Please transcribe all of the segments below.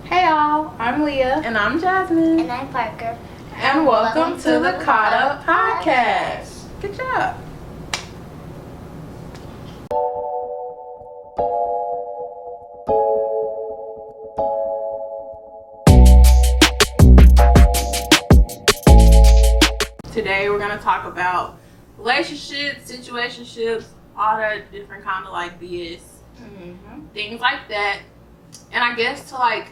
Hey y'all, I'm Leah. And I'm Jasmine. And I'm Parker. And welcome to the Caught Up Podcast. Good job. Today we're going to talk about relationships, situationships, all that different kind of like BS, things like that. And I guess to like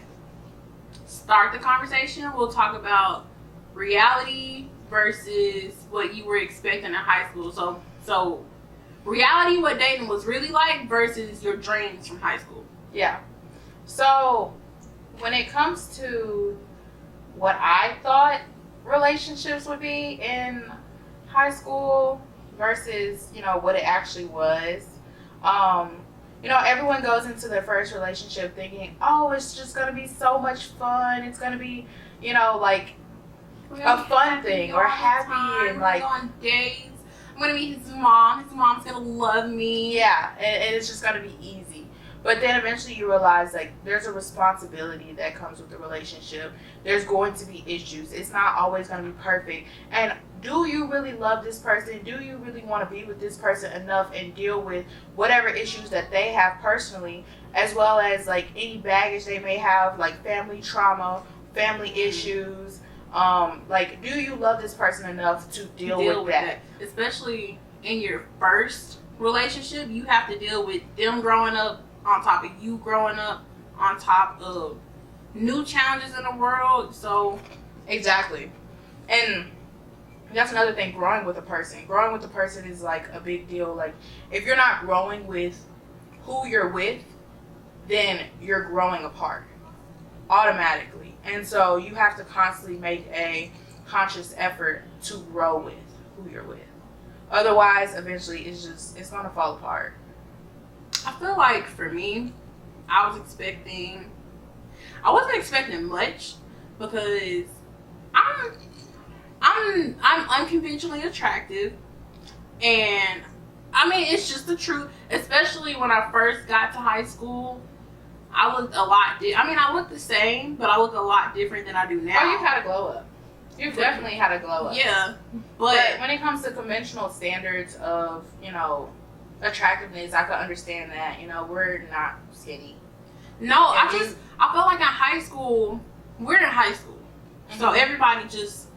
start the conversation, we'll talk about reality versus what you were expecting in high school. So reality, what dating was really like versus your dreams from high school. Yeah. So when it comes to what I thought relationships would be in high school versus, what it actually was, everyone goes into their first relationship thinking, oh, it's just going to be so much fun. It's going to be, like a fun thing or happy and like on dates. I'm going to meet his mom. His mom's going to love me. Yeah, and it's just going to be easy. But then eventually you realize like there's a responsibility that comes with the relationship. There's going to be issues. It's not always going to be perfect. And do you really love this person? Do you really want to be with this person enough and deal with whatever issues that they have personally, as well as like any baggage they may have, like family trauma, family issues? Like, do you love this person enough to deal with that? Especially in your first relationship, you have to deal with them growing up on top of you growing up, on top of new challenges in the world. So exactly. And that's another thing, growing with a person. Growing with a person is like a big deal. Like, if you're not growing with who you're with, then you're growing apart automatically. And so you have to constantly make a conscious effort to grow with who you're with. Otherwise, eventually, it's going to fall apart. I feel like for me, I wasn't expecting much because I'm unconventionally attractive, and I mean it's just the truth. Especially when I first got to high school, I looked a lot. I look the same, but I look a lot different than I do now. Oh, you've had a glow up. You've definitely had a glow up. Yeah, but when it comes to conventional standards of attractiveness, I could understand that. We're not skinny. No, I felt like in high school, we're in high school, so everybody just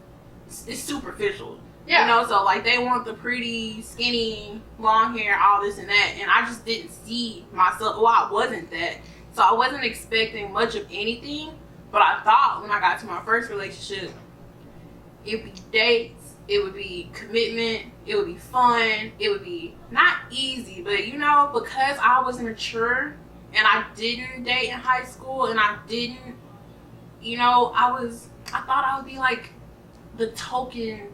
is superficial. Yeah. So like they want the pretty, skinny, long hair, all this and that, and I just didn't see myself. Well, I wasn't that, so I wasn't expecting much of anything. But I thought when I got to my first relationship, it'd be dates, it would be commitment, it would be fun, it would be not easy, but because I was mature and I didn't date in high school and I didn't, I thought I would be like the token,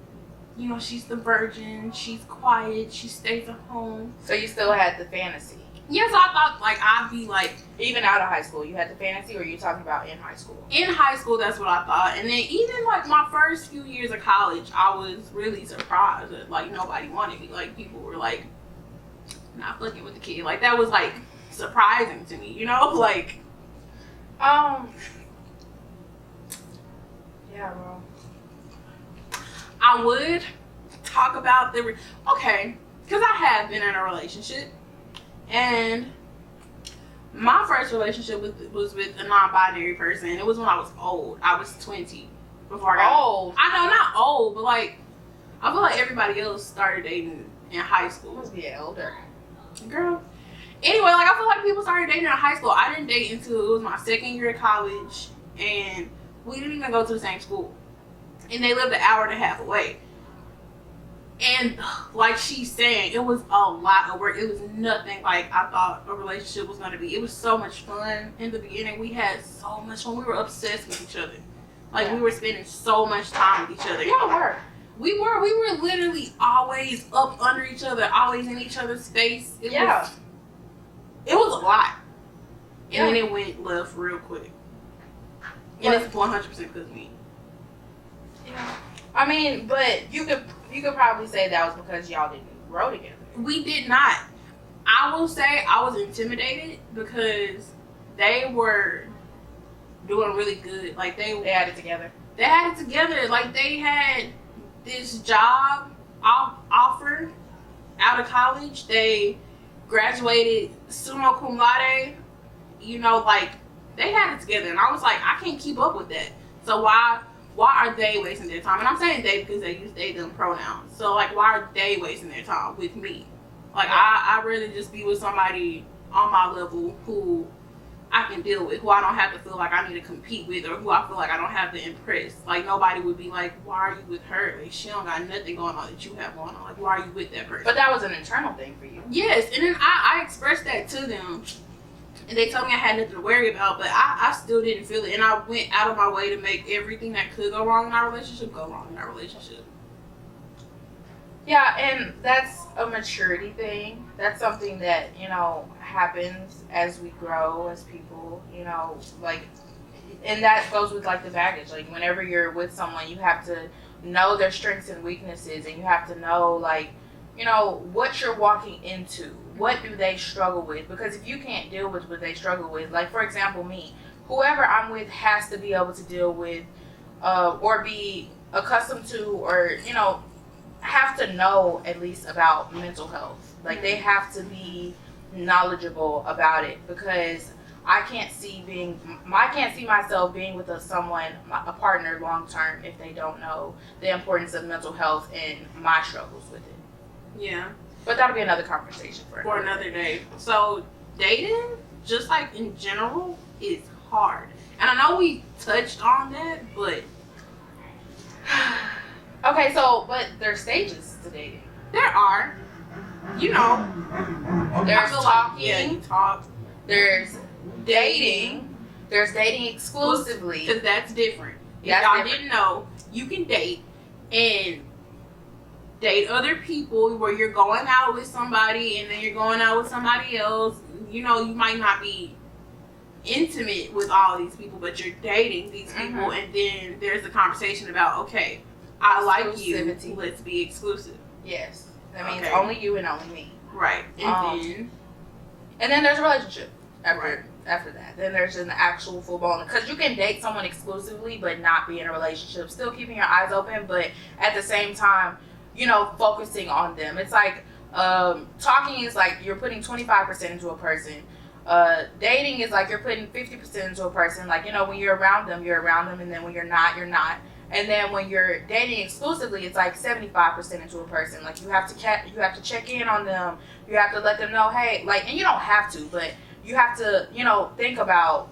she's the virgin, she's quiet, she stays at home. So you still had the fantasy? Yes, I thought like I'd be like, even out of high school, you had the fantasy, or are you talking about in high school? In high school, that's what I thought. And then even like my first few years of college, I was really surprised that like nobody wanted me. Like people were like not fucking with the kid. Like that was like surprising to me, like. Yeah, bro. I would talk about because I have been in a relationship. And my first relationship was with a non-binary person. It was when I was old. I was 20 before I got old. I know, not old, but like I feel like everybody else started dating in high school. You must be elder, girl. Anyway, like I feel like people started dating in high school. I didn't date until it was my second year of college, and we didn't even go to the same school. And they lived an hour and a half away. And like she's saying, it was a lot of work. It was nothing like I thought a relationship was going to be. It was so much fun in the beginning. We had so much fun. We were obsessed with each other. Like we were spending so much time with each other. Y'all were. We were literally always up under each other, always in each other's face. It was a lot. And then it went left real quick. And it's 100% because of me. Yeah. I mean, but you could probably say that was because y'all didn't grow together. We did not. I will say I was intimidated because they were doing really good. Like they had it together. They had it together. Like they had this job offer out of college. They graduated summa cum laude. You know, like they had it together, and I was like, I can't keep up with that. So why are they wasting their time? And I'm saying they because they use they them pronouns. So like, why are they wasting their time with me? Like I'd rather just be with somebody on my level who I can deal with, who I don't have to feel like I need to compete with, or who I feel like I don't have to impress. Like nobody would be like, why are you with her? Like she don't got nothing going on that you have going on. Like why are you with that person? But that was an internal thing for you. Yes, and then I expressed that to them, and they told me I had nothing to worry about, but I still didn't feel it, and I went out of my way to make everything that could go wrong in our relationship go wrong in our relationship. Yeah, and that's a maturity thing. That's something that, you know, happens as we grow as people, you know, like, and that goes with like the baggage. Like whenever you're with someone, you have to know their strengths and weaknesses, and you have to know, like, you know, what you're walking into. What do they struggle with? Because if you can't deal with what they struggle with, like for example, me, whoever I'm with has to be able to deal with or be accustomed to, or, you know, have to know at least about mental health. Like they have to be knowledgeable about it, because I can't see myself being with a partner long term if they don't know the importance of mental health and my struggles with it. Yeah. But that'll be another conversation for another day. So dating, just like in general, is hard. And I know we touched on that, but okay, so but there's stages to dating. There are. You know. There's talking. Like, yeah, you talk. There's dating. There's dating exclusively. Because that's different. If That's y'all different. didn't know, you can date and date other people where you're going out with somebody and then you're going out with somebody else. You know, you might not be intimate with all these people, but you're dating these people, and then there's a conversation about, okay, I like you, let's be exclusive. Yes. That means only you and only me. Right. And then there's a relationship after that. Then there's an actual full-blown, because you can date someone exclusively but not be in a relationship, still keeping your eyes open, but at the same time, you know, focusing on them. It's like talking is like you're putting 25% into a person. Dating is like you're putting 50% into a person. Like, you know, when you're around them, and then when you're not, you're not. And then when you're dating exclusively, it's like 75% into a person. Like you have to check in on them. You have to let them know, hey, like, and you don't have to, but you have to, you know, think about,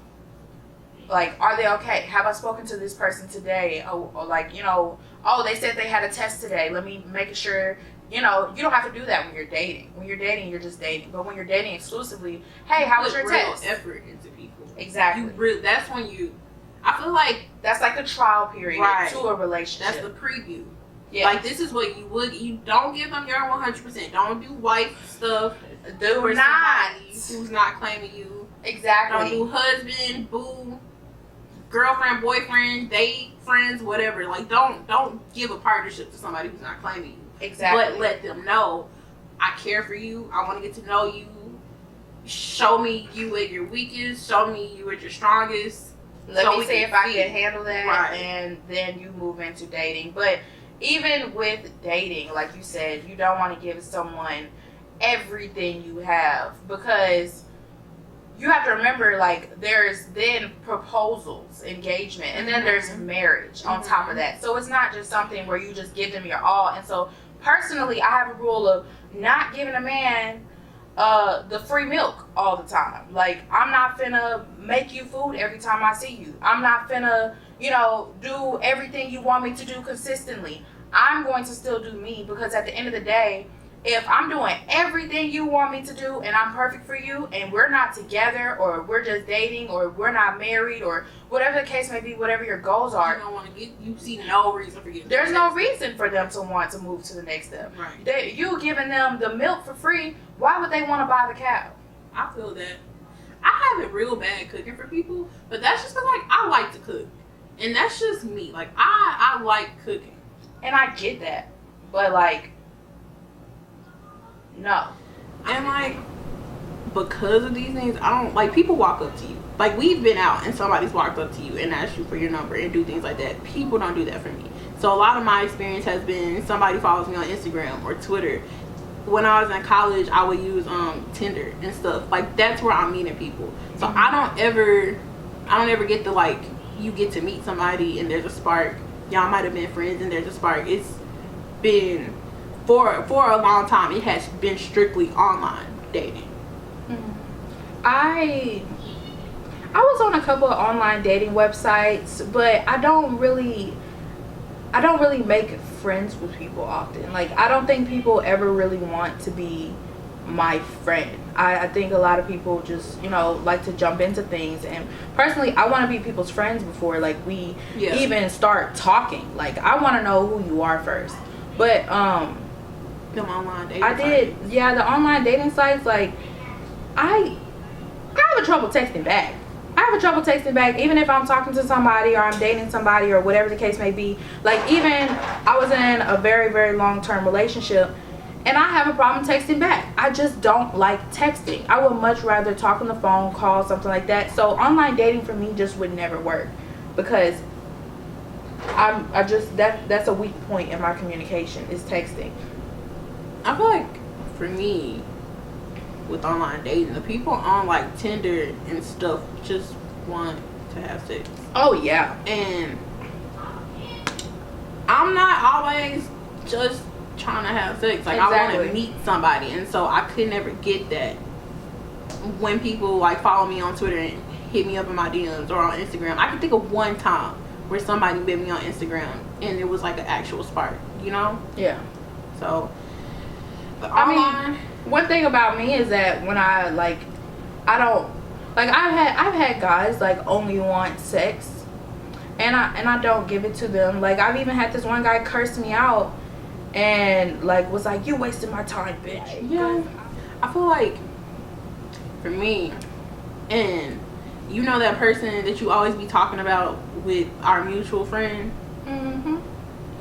like, are they okay? Have I spoken to this person today? Or like, you know, oh, they said they had a test today. Let me make sure. You know, you don't have to do that when you're dating. When you're dating, you're just dating. But when you're dating exclusively, hey, how was your test? Effort into people. Exactly. That's when you. I feel like that's like the trial period to a relationship. That's the preview. Yeah. Like this is what you would. You don't give them your 100%. Don't do wife stuff. Do not. Who's not claiming you. Exactly. Don't do husband, boo, girlfriend, boyfriend, date, friends, whatever. Like don't give a partnership to somebody who's not claiming you. Exactly. But let them know, I care for you. I want to get to know you. Show me you at your weakest. Show me you at your strongest. Let me see if I can handle that, and then you move into dating. But even with dating, like you said, you don't want to give someone everything you have, because you have to remember, like, there's then proposals, engagement, and then there's marriage on top of that. So it's not just something where you just give them your all. And so personally, I have a rule of not giving a man the free milk all the time. Like, I'm not finna make you food every time I see you. I'm not finna, you know, do everything you want me to do consistently. I'm going to still do me, because at the end of the day, if I'm doing everything you want me to do and I'm perfect for you and we're not together, or we're just dating, or we're not married, or whatever the case may be, whatever your goals are, you see no reason for you. There's no reason for them to want to move to the next step. Right. You giving them the milk for free, why would they want to buy the cow? I feel that. I have it real bad cooking for people, but that's just because, like, I like to cook. And that's just me. Like, I like cooking. And I get that. But, like, no. And, like, because of these things, I don't, like, people walk up to you. like, we've been out and somebody's walked up to you and asked you for your number and do things like that. People don't do that for me. So a lot of my experience has been somebody follows me on Instagram or Twitter. When I was in college, I would use Tinder and stuff. Like, that's where I'm meeting people. So I don't ever get the, like, you get to meet somebody and there's a spark. Y'all might have been friends and there's a spark. It's been for a long time. It has been strictly online dating. I was on a couple of online dating websites, but I don't really make friends with people often. Like, I don't think people ever really want to be my friend. I think a lot of people just, you know, like to jump into things, and personally I want to be people's friends before, like, we even start talking. Like, I want to know who you are first. But Them online dating the online dating sites, like, I have trouble texting back. Even if I'm talking to somebody or I'm dating somebody or whatever the case may be. Like, even I was in a very, very long-term relationship and I have a problem texting back. I just don't like texting. I would much rather talk on the phone, call, something like that. So online dating for me just would never work, because that's a weak point in my communication is texting. I feel like for me, with online dating, the people on, like, Tinder and stuff just want to have sex. Oh yeah. And I'm not always just trying to have sex. Like, I want to meet somebody, and so I could never get that when people, like, follow me on Twitter and hit me up in my DMs or on Instagram. I can think of one time where somebody bit me on Instagram and it was like an actual spark, you know? Yeah. So I mean, one thing about me is that when I've had guys, like, only want sex, and I don't give it to them. Like, I've even had this one guy curse me out and, like, was like, "You wasting my time, bitch." Yeah. I feel like for me, and you know that person that you always be talking about with our mutual friend? Mm-hmm.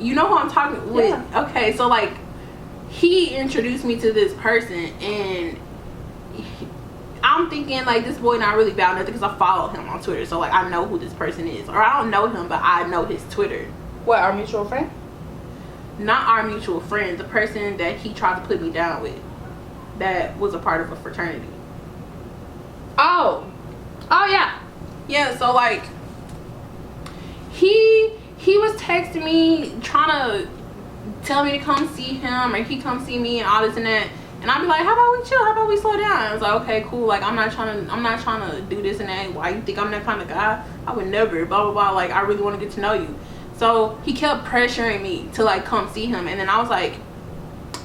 You know who I'm talking with? Yeah. Okay, so, like, he introduced me to this person, and I'm thinking, like, this boy not really about nothing because I follow him on Twitter. So, like, I know who this person is. Or I don't know him, but I know his Twitter. What, our mutual friend? Not our mutual friend. The person that he tried to put me down with. That was a part of a fraternity. Oh, yeah. Yeah, so, like, he was texting me trying to tell me to come see him, or he come see me and all this and that. And I'd be like, how about we chill? How about we slow down? I was like, okay, cool. Like, I'm not trying to do this and that. Why you think I'm that kind of guy? I would never, blah, blah, blah. Like, I really want to get to know you. So he kept pressuring me to, like, come see him. And then I was like,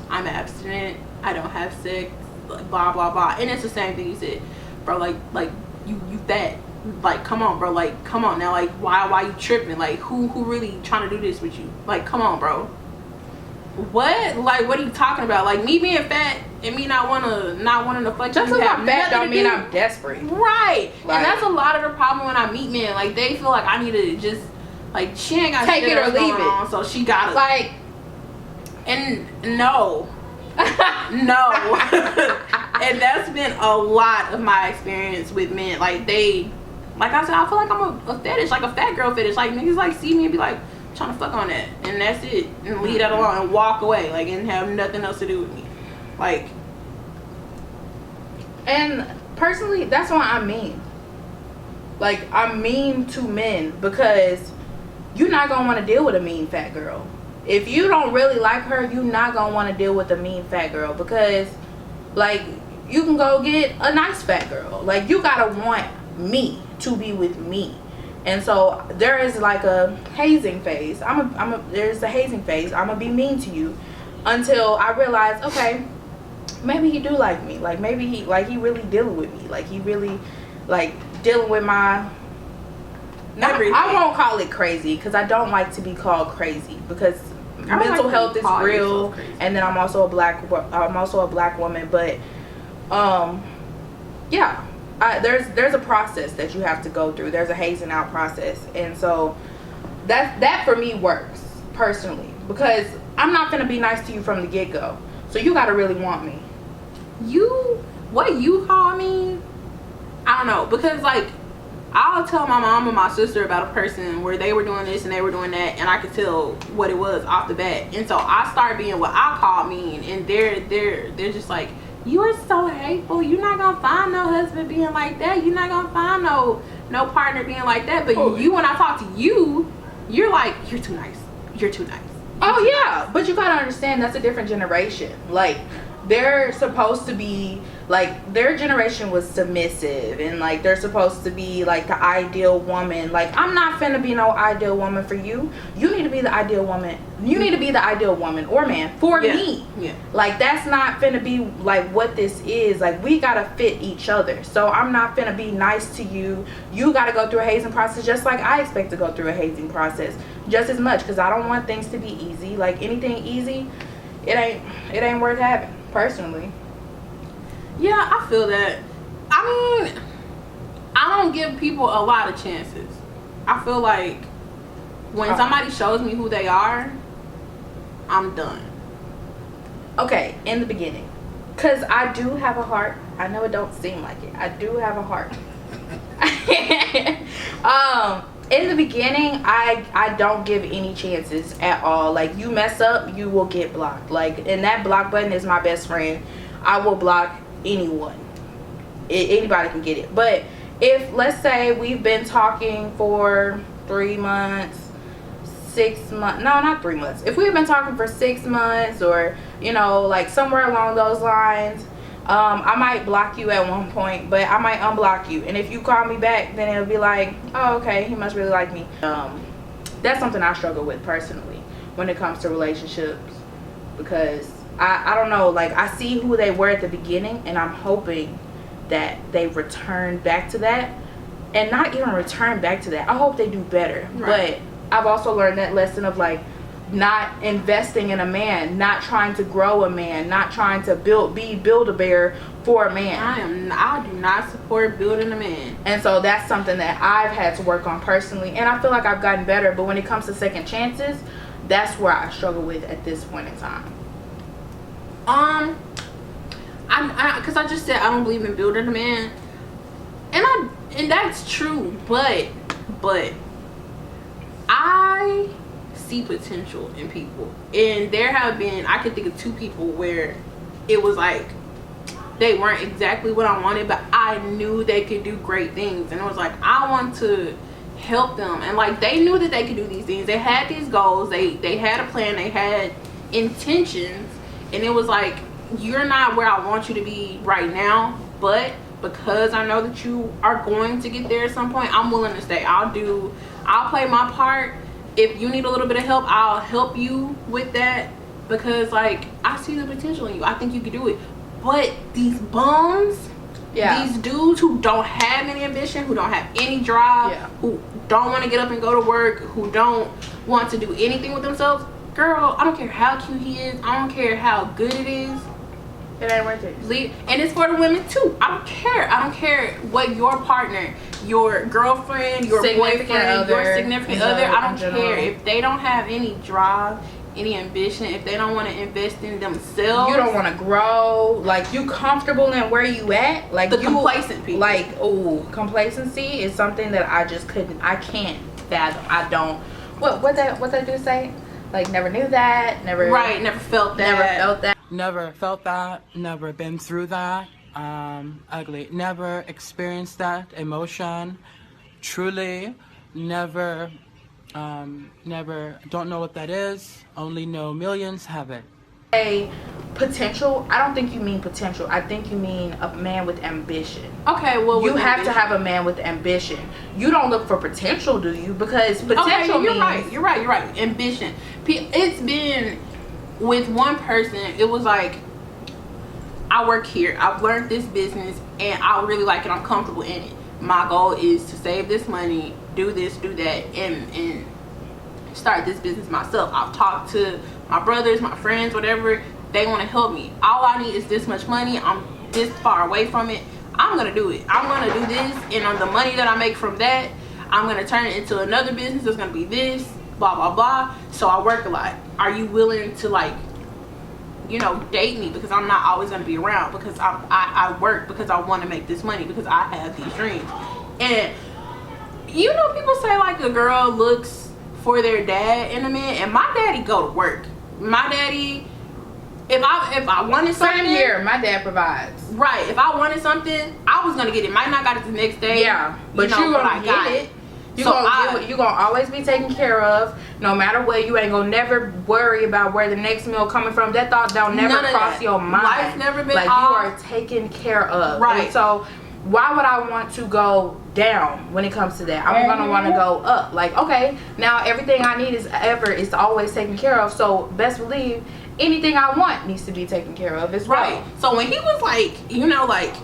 I'm abstinent. I don't have sex. Blah, blah, blah. And it's the same thing he said. Bro, like you fat. Like, come on, bro. Like, come on now. Like, why you tripping? Like, who really trying to do this with you? Like, come on, bro. What? Like, what are you talking about? Like, me being fat and me not wanting to fuck just you. Just because I'm fat don't mean I'm desperate. Right. And that's a lot of the problem when I meet men. Like, they feel like I need to just, like, she ain't got take it or leave it on, so she gotta, like, and no. No. And that's been a lot of my experience with men. Like, they, like I said, I feel like I'm a fetish, like a fat girl fetish. Like, niggas, like, see me and be like, trying to fuck on that, and that's it, and leave that alone and walk away, like, and have nothing else to do with me. Like, and personally, that's why I'm mean. Like, I'm mean to men, because you're not gonna want to deal with a mean fat girl. If you don't really like her, you're not gonna want to deal with a mean fat girl, because, like, you can go get a nice fat girl. Like, you gotta want me to be with me. And so there is, like, a hazing phase. There's a hazing phase. I'm gonna be mean to you until I realize, okay, maybe he do like me. Like, maybe he really dealing with me. Like, he really, like, dealing with my. I won't call it crazy, because I don't like to be called crazy, because mental health is real. And then I'm also a black woman, but yeah. There's a process that you have to go through. There's a hazing out process, and so that for me works personally, because I'm not gonna be nice to you from the get go. So you gotta really want me. What you call me? I don't know, because, like, I'll tell my mom and my sister about a person where they were doing this and they were doing that, and I could tell what it was off the bat. And so I start being what I call mean, and they're just like, you are so hateful. You're not gonna find no husband being like that. You're not gonna find no partner being like that. But you, when I talk to you, you're like, you're too nice. You're too nice. Oh yeah, but you gotta understand that's a different generation. Like, they're supposed to be like, their generation was submissive, and like they're supposed to be like the ideal woman. Like, I'm not finna be no ideal woman for you. You need to be the ideal woman. You need to be the ideal woman or man for me. Yeah. Like, that's not finna be like what this is. Like, we gotta fit each other. So I'm not finna be nice to you. You gotta go through a hazing process just like I expect to go through a hazing process just as much, because I don't want things to be easy. Like, anything easy, it ain't worth having, personally. Yeah, I feel that. I mean, I don't give people a lot of chances. I feel like when somebody shows me who they are, I'm done. Okay, in the beginning, because I do have a heart. I know it don't seem like it. I do have a heart. In the beginning, I don't give any chances at all. Like, you mess up, you will get blocked. Like, and that block button is my best friend. I will block anyone. Anybody can get it. But if, let's say, we've been talking for 3 months, 6 months, no, not 3 months. If we've been talking for 6 months, or, you know, like somewhere along those lines, I might block you at one point, but I might unblock you. And if you call me back, then it'll be like, oh, okay, he must really like me. That's something I struggle with personally when it comes to relationships, because I don't know, like, I see who they were at the beginning, and I'm hoping that they return back to that. And not even return back to that, I hope they do better. Right. But I've also learned that lesson of, like, not investing in a man, not trying to grow a man, not trying to be Build-A-Bear for a man. I do not support building a man. And so that's something that I've had to work on personally, and I feel like I've gotten better. But when it comes to second chances, that's where I struggle with at this point in time. Because I just said I don't believe in building a man, and that's true, but I see potential in people, and there have been, I can think of 2 people where it was like they weren't exactly what I wanted, but I knew they could do great things, and it was like, I want to help them. And like, they knew that they could do these things, they had these goals, they had a plan, they had intentions, and it was like, you're not where I want you to be right now, but because I know that you are going to get there at some point, I'm willing to stay. I'll play my part. If you need a little bit of help, I'll help you with that, because like, I see the potential in you. I think you can do it. But these bums, these dudes who don't have any ambition, who don't have any drive, who don't want to get up and go to work, who don't want to do anything with themselves, girl, I don't care how cute he is, I don't care how good it is, it ain't worth it. And it's for the women too. I don't care what your partner, your girlfriend, your boyfriend, your significant other, I don't care. If they don't have any drive, any ambition, if they don't want to invest in themselves, you don't want to grow, like, you comfortable in where you at, like the complacent people. Like, complacency is something that I can't fathom. I don't. What they do say? Like, never knew that, never felt that. Never felt that, never been through that, ugly, never experienced that emotion, truly, never, don't know what that is, only know millions have it. Potential, I don't think you mean potential, I think you mean a man with ambition. Okay, well, you have to have a man with ambition. You don't look for potential, do you? Because potential means... You're right, ambition. It's been... with one person, it was like, I work here, I've learned this business, and I really like it, I'm comfortable in it. My goal is to save this money, do this, do that, and start this business myself. I've talked to my brothers, my friends, whatever, they want to help me. All I need is this much money, I'm this far away from it, I'm gonna do it. I'm gonna do this, and on the money that I make from that, I'm gonna turn it into another business that's gonna be this, blah blah blah. So I work a lot. Are you willing to, like, you know, date me? Because I'm not always going to be around, because I work because I want to make this money, because I have these dreams. And You know, people say like a girl looks for their dad in a man, and my daddy go to work. My daddy, if I wanted something, same here. My dad provides. Right. If I wanted something, I was gonna get it. Might not got it the next day. Yeah, but you gonna get it. You gonna always be taken care of, no matter what. You ain't gonna never worry about where the next meal coming from. That thought don't never cross your mind. Life's never been like off. You are taken care of. Right. And so why would I want to go down when it comes to that? I'm gonna want to go up. Like, okay, now everything I need is always taken care of. So best believe anything I want needs to be taken care of as well. Right. So when he was like, you know, like,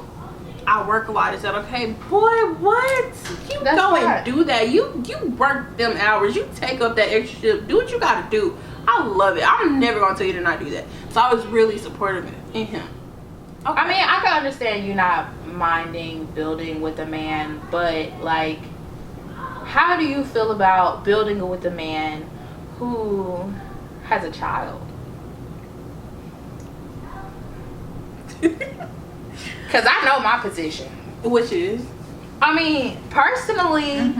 I work a lot, I said, okay, boy, what? You That's go right. and do that. You work them hours. You take up that extra shift. Do what you gotta do. I love it. I'm never gonna tell you to not do that. So I was really supportive in him. Okay. I mean, I can understand you not minding building with a man, but like, how do you feel about building with a man who has a child? Because I know my position. Which is? I mean, personally,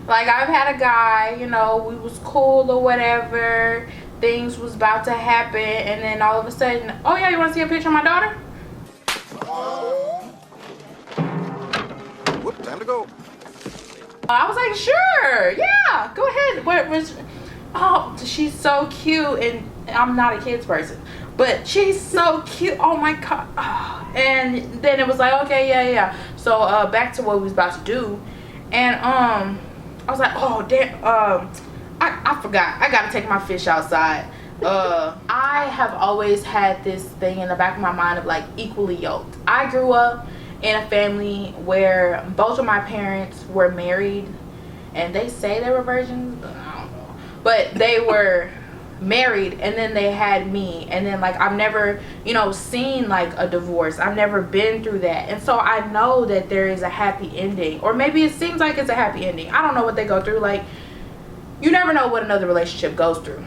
like, I've had a guy, you know, we was cool or whatever, things was about to happen, and then all of a sudden, oh yeah, you want to see a picture of my daughter? Whoop, time to go. I was like, sure, yeah, go ahead. Oh, she's so cute, and I'm not a kids person, but she's so cute. Oh my god. And then it was like, okay, yeah. So back to what we was about to do, and I was like, oh damn, I forgot. I gotta take my fish outside. I have always had this thing in the back of my mind of like equally yoked. I grew up in a family where both of my parents were married, and they say they were virgins, but I don't know. But they were married, and then they had me, and then like I've never, you know, seen like a divorce. I've never been through that, and so I know that there is a happy ending, or maybe it seems like it's a happy ending. I don't know what they go through. Like, you never know what another relationship goes through.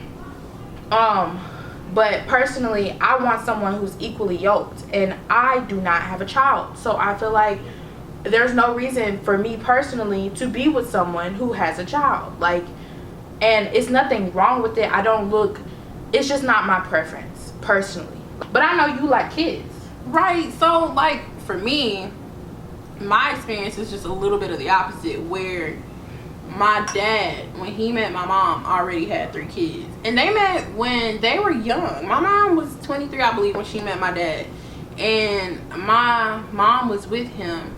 But personally, I want someone who's equally yoked, and I do not have a child, so I feel like there's no reason for me personally to be with someone who has a child. Like, and it's nothing wrong with it. It's just not my preference personally. But I know you like kids. Right. So like for me, my experience is just a little bit of the opposite, where my dad, when he met my mom, already had 3 kids, and they met when they were young. My mom was 23, I believe, when she met my dad, and my mom was with him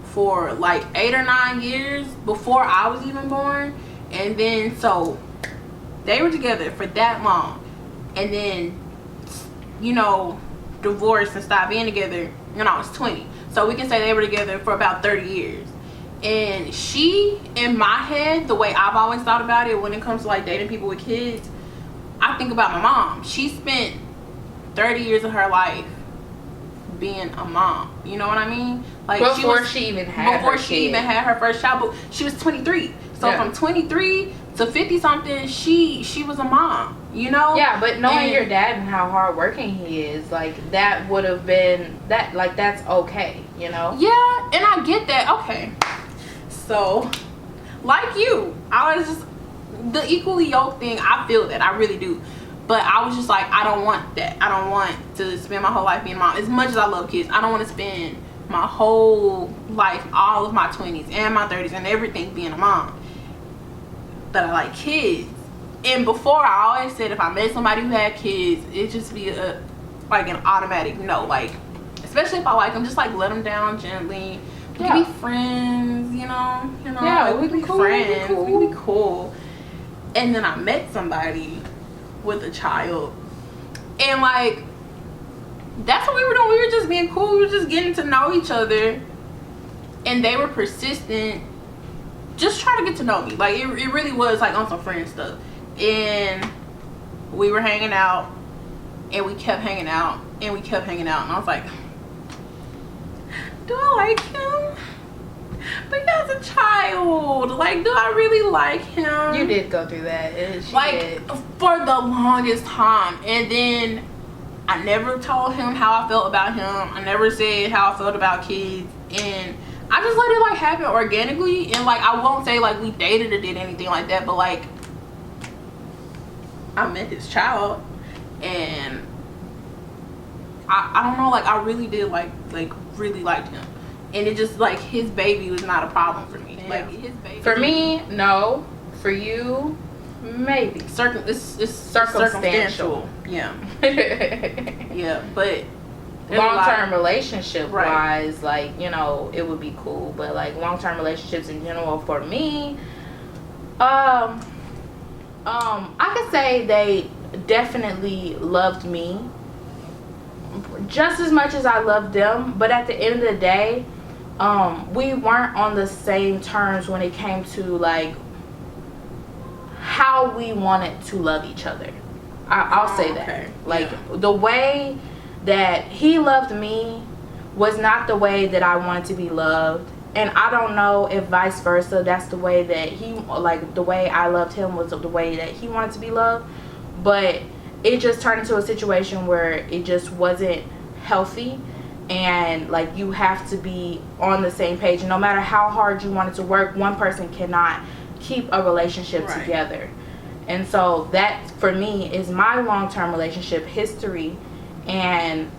for like 8 or 9 years before I was even born. And then so they were together for that long, and then, you know, divorced and stopped being together when I was 20. So we can say they were together for about 30 years. And she, in my head, the way I've always thought about it when it comes to like dating people with kids, I think about my mom. She spent 30 years of her life being a mom. You know what I mean? Like Before she even had her first child. But she was 23. So from 23 to 50 something, she was a mom. You know? Yeah, but knowing your dad and how hardworking he is, like, that would have been that. Like, that's okay. You know? Yeah, and I get that. Okay. So, like you, I was just, the equally yoked thing, I feel that, I really do. But I was just like, I don't want that. I don't want to spend my whole life being a mom. As much as I love kids, I don't want to spend my whole life, all of my 20s and my 30s and everything being a mom. But I like kids. And before, I always said if I met somebody who had kids, it'd just be like an automatic no. Like, especially if I like them, just like let them down gently. We can be friends, you know. Yeah, we can be cool, friends. we We can be cool. And then I met somebody with a child, and like, that's what we were doing. We were just being cool. We were just getting to know each other, and they were persistent, just trying to get to know me. Like, it really was like on some friend stuff. And we were hanging out, and we kept hanging out, and we kept hanging out, and I was like, do I like him? But he has a child. Like, do I really like him? You did go through that. For the longest time. And then I never told him how I felt about him. I never said how I felt about kids. And I just let it like happen organically, and like I won't say like we dated or did anything like that, but like I met his child, and I don't know, like I really did like really liked him, and it just like his baby was not a problem for me. Yeah. Like his baby. For me, no. For you, maybe. It's Circumstantial. Yeah. Yeah, but Long-term relationship wise, like, you know, it would be cool, but like long-term relationships in general for me, I could say they definitely loved me just as much as I loved them, but at the end of the day, we weren't on the same terms when it came to like how we wanted to love each other. I'll say that. Okay. Like the way that he loved me was not the way that I wanted to be loved, and I don't know if vice versa, that's the way that he, like the way I loved him was the way that he wanted to be loved. But it just turned into a situation where it just wasn't healthy, and like you have to be on the same page, and no matter how hard you want it to work, one person cannot keep a relationship together. And so that for me is my long-term relationship history. And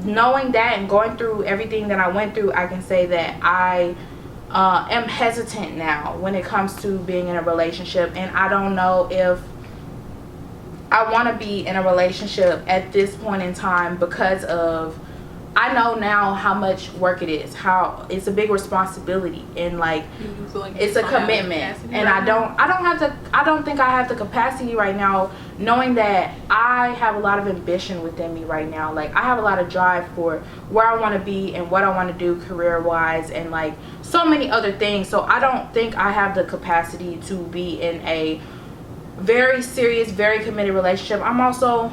knowing that and going through everything that I went through, I can say that I am hesitant now when it comes to being in a relationship, and I don't know if I want to be in a relationship at this point in time, because of I know now how much work it is, how it's a big responsibility, and like it's a commitment, and I don't think I have the capacity right now, knowing that I have a lot of ambition within me right now. Like I have a lot of drive for where I want to be and what I want to do career wise, and like so many other things. So I don't think I have the capacity to be in a very serious, very committed relationship. I'm also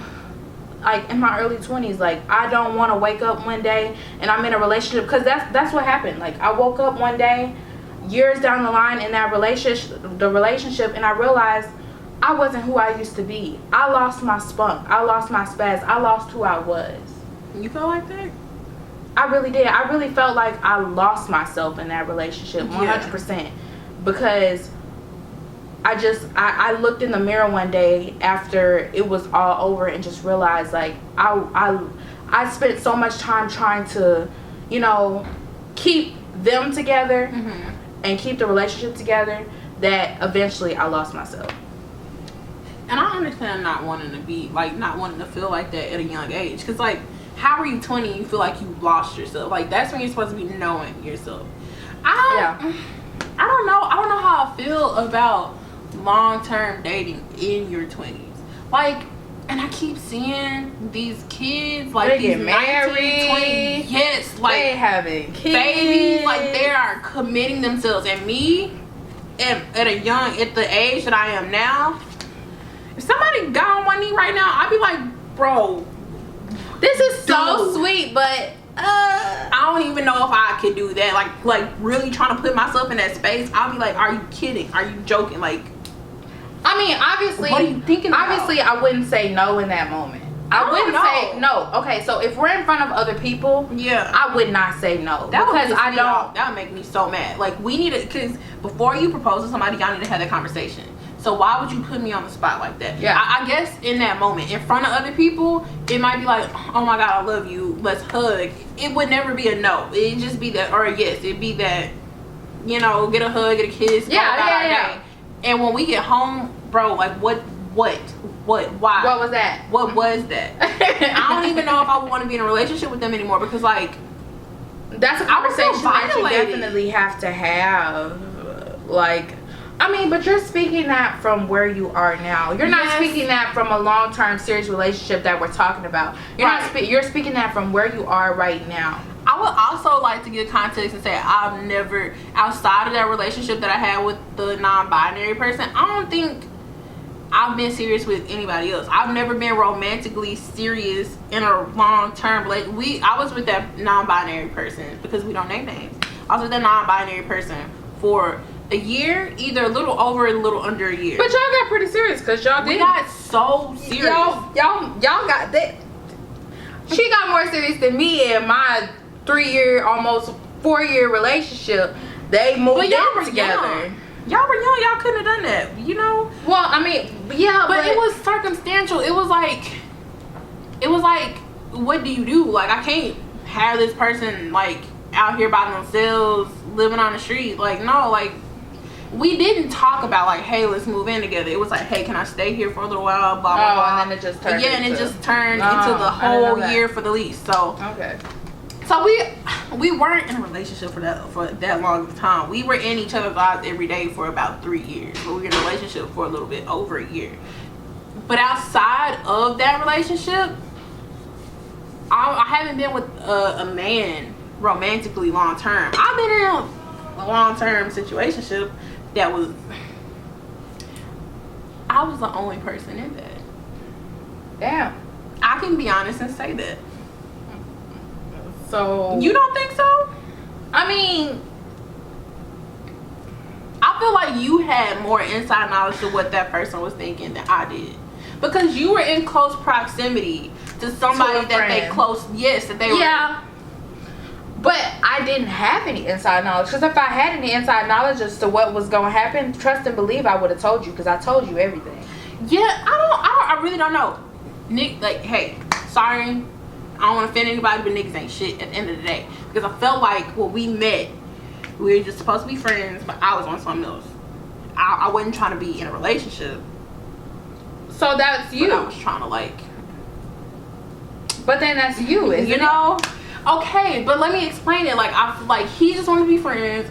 like in my early 20s, like I don't want to wake up one day and I'm in a relationship, because that's what happened. Like I woke up one day years down the line in that relationship, and I realized I wasn't who I used to be. I lost my spunk, I lost my spaz, I lost who I was. You felt like that? I really did. I really felt like I lost myself in that relationship 100%, because I looked in the mirror one day after it was all over and just realized like I spent so much time trying to, you know, keep them together and keep the relationship together that eventually I lost myself. And I understand not wanting to feel like that at a young age, because like how are you 20 and you feel like you lost yourself? Like that's when you're supposed to be knowing yourself. I don't know how I feel about long-term dating in your 20s, like, and I keep seeing these kids like they these get married, 20, yes, like they having kids, babies, like they are committing themselves. And me at the age that I am now, if somebody got on one knee right now, I'd be like, bro, this is so sweet, but I don't even know if I could do that. Like really trying to put myself in that space, I'll be like, are you kidding? Are you joking? Like, I mean, obviously, what are you thinking about? Obviously, I wouldn't say no in that moment. I wouldn't say no. Okay, so if we're in front of other people, I would not say no, because I don't. That would make me so mad. Like we need to, because before you propose to somebody, y'all need to have that conversation. So why would you put me on the spot like that? Yeah. I guess in that moment, in front of other people, it might be like, oh my God, I love you, let's hug. It would never be a no. It'd just be that, or a yes. It'd be that, you know, get a hug, get a kiss. Yeah. And when we get home, bro, like what, why? What was that? What was that? I don't even know if I would want to be in a relationship with them anymore, because like, that's a conversation that you definitely have to have. Like, I mean, but you're speaking that from where you are now. You're not speaking that from a long-term serious relationship that we're talking about. You're speaking that from where you are right now. I would also like to give context and say I've never, outside of that relationship that I had with the non-binary person, I don't think I've been serious with anybody else. I've never been romantically serious in a long-term relationship. I was with that non-binary person, because we don't name names. I was with that non-binary person for a year, either a little over and a little under a year. But y'all got pretty serious, because y'all did. We got so serious. Y'all got that. She got more serious than me in my 3-year, almost 4-year relationship. They moved But y'all in were together. young. Y'all were young. Y'all couldn't have done that. You know. Well, I mean, yeah, But it was circumstantial. It was like, what do you do? Like, I can't have this person like out here by themselves, living on the street. Like, no, like, we didn't talk about like, hey, let's move in together. It was like, hey, can I stay here for a little while? Blah blah blah. And then it just turned. Yeah, and it just turned into the whole year for the lease. So okay. So we weren't in a relationship for that long of a time. We were in each other's lives every day for about 3 years. But we were in a relationship for a little bit over a year. But outside of that relationship, I haven't been with a man romantically long term. I've been in a long term situationship that was, I was the only person in that. Damn. I can be honest and say that. So You don't think so? I mean, I feel like you had more inside knowledge of what that person was thinking than I did, because you were in close proximity to somebody that they that they were. Yeah. But I didn't have any inside knowledge, because if I had any inside knowledge as to what was going to happen, trust and believe I would have told you, because I told you everything. Yeah, I really don't know. Nick, like, hey, sorry, I don't want to offend anybody, but niggas ain't shit at the end of the day. Because I felt like when we met, we were just supposed to be friends, but I was on something else. I wasn't trying to be in a relationship. So that's you. But I was trying to like. But then that's you, isn't it? Okay, but let me explain it. Like he just wanted to be friends.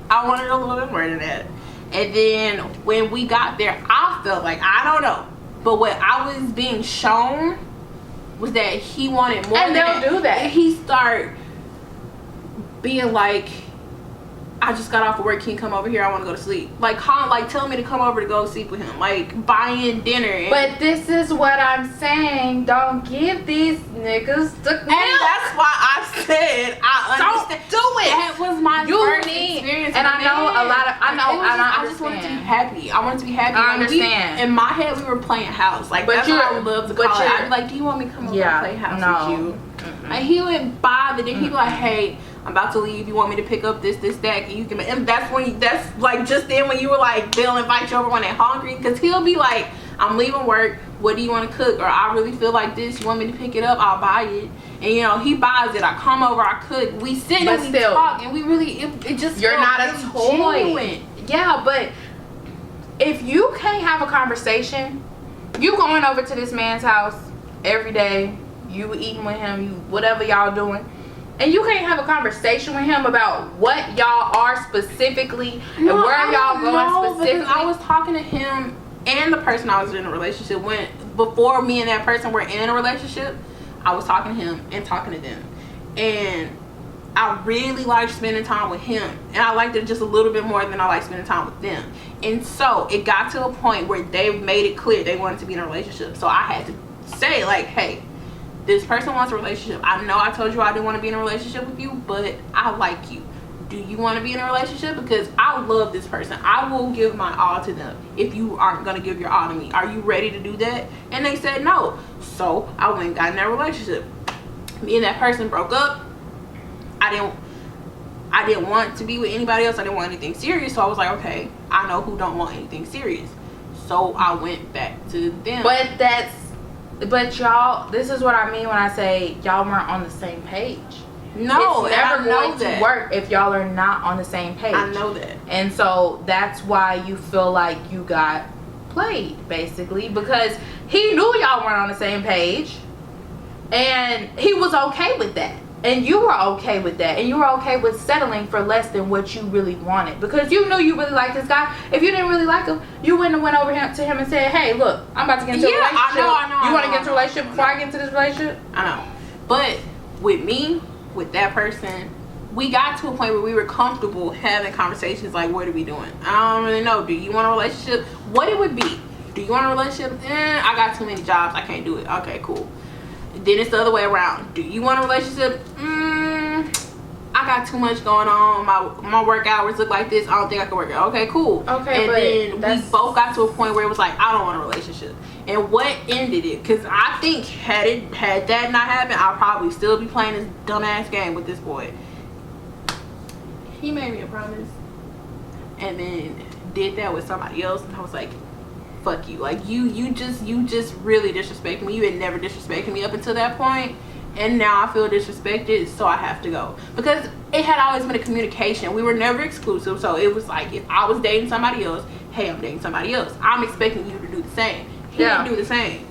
I wanted a little bit more than that. And then when we got there, I felt like, I don't know, but what I was being shown was that he wanted more. And they'll do that. And he started being like, I just got off of work, can you come over here? I want to go to sleep. Like telling me to come over to go sleep with him. Like buying dinner. But this is what I'm saying. Don't give these niggas the milk. And that's why I said I understand. Don't do it. That was my first experience. And I know a lot of. I just wanted to be happy. I wanted to be happy. I understand. In my head, we were playing house. Like, that's what I would love to call it. I'd be like, do you want me to come over and play house with you? Mm-mm. And he wouldn't bother. Then he'd be like, hey, I'm about to leave. You want me to pick up this, that? And you can. And that's like just then when you were like, they'll invite you over when they're hungry. Because he'll be like, I'm leaving work. What do you want to cook? Or I really feel like this. You want me to pick it up? I'll buy it. And he buys it. I come over. I cook. We sit and we talk. And we really, it just. You're not a toy. Genuine. Yeah, but if you can't have a conversation, you going over to this man's house every day. You eating with him. You whatever y'all doing. And you can't have a conversation with him about what y'all are specifically and where y'all going specifically. I was talking to him and the person I was in a relationship with. Before me and that person were in a relationship, I was talking to him and talking to them. And I really liked spending time with him. And I liked it just a little bit more than I liked spending time with them. And so it got to a point where they made it clear they wanted to be in a relationship. So I had to say, like, hey, this person wants a relationship. I know I told you I didn't want to be in a relationship with you, but I like you. Do you want to be in a relationship? Because I love this person. I will give my all to them if you aren't going to give your all to me. Are you ready to do that? And they said no. So I went and got in that relationship. Me and that person broke up. I didn't want to be with anybody else. I didn't want anything serious. So I was like, okay, I know who don't want anything serious. So I went back to them. But y'all, this is what I mean when I say y'all weren't on the same page. No, it's never going to work if y'all are not on the same page. I know that. And so that's why you feel like you got played, basically, because he knew y'all weren't on the same page and he was okay with that. And you were okay with that. And you were okay with settling for less than what you really wanted. Because you knew you really liked this guy. If you didn't really like him, you wouldn't have went over to him and said, hey, look, I'm about to get into a relationship. I know. You want to get into a relationship before I get into this relationship? I know. But with me, with that person, we got to a point where we were comfortable having conversations like, what are we doing? I don't really know. Do you want a relationship? What it would be. Do you want a relationship? I got too many jobs. I can't do it. Okay, cool. Then it's the other way around. Do you want a relationship? I got too much going on. My work hours look like this. I don't think I can work it. Okay, cool. Okay, and then we both got to a point where it was like, I don't want a relationship. And what ended it? Because I think had that not happened, I'd probably still be playing this dumbass game with this boy. he made me a promise and then did that with somebody else, and I was like, fuck you. Like, you just really disrespected me. You had never disrespected me up until that point, and now I feel disrespected, so I have to go. Because it had always been a communication. We were never exclusive, so it was like, if I was dating somebody else, hey, I'm dating somebody else, I'm expecting you to do the same. He didn't do the same.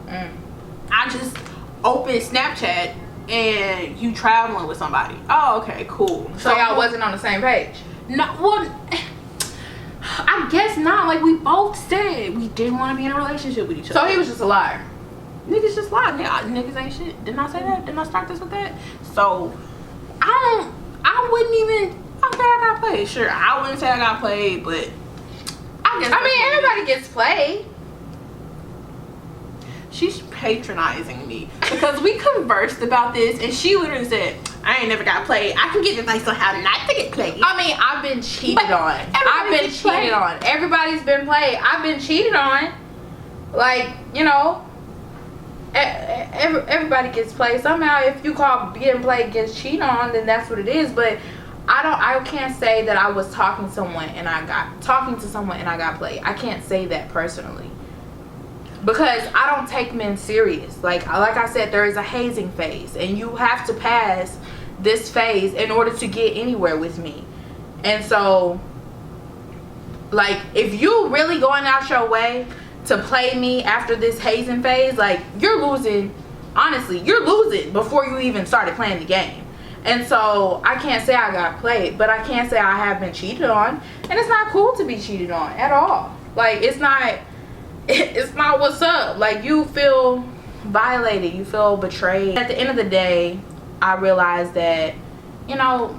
I just opened Snapchat and you traveling with somebody. Oh, okay, cool. So y'all wasn't on the same page? No, well, I guess not. Like, we both said we didn't want to be in a relationship with each other. So he was just a liar. Niggas just lie. Niggas ain't shit. Didn't I say that? Didn't I start this with that? So I wouldn't even, I say I got played. Sure, I wouldn't say I got played, but I guess. I mean, everybody gets played. She's patronizing me because we conversed about this, and she literally said, I ain't never got played. I can get advice on how not to get played. I mean, I've been cheated on. I've been cheated on. Everybody's been played. I've been cheated on. Like, you know, everybody gets played. Somehow, if you call getting played gets cheated on, then that's what it is. But I can't say that I was talking to someone and I got played. I can't say that personally. Because I don't take men serious. Like I said, there is a hazing phase, and you have to pass this phase in order to get anywhere with me. And so, like, if you really going out your way to play me after this hazing phase, like, you're losing. Honestly, you're losing before you even started playing the game. And so I can't say I got played, but I can say I have been cheated on, and it's not cool to be cheated on at all. Like, it's not what's up. Like, you feel violated, you feel betrayed. At the end of the day, I realized that, you know,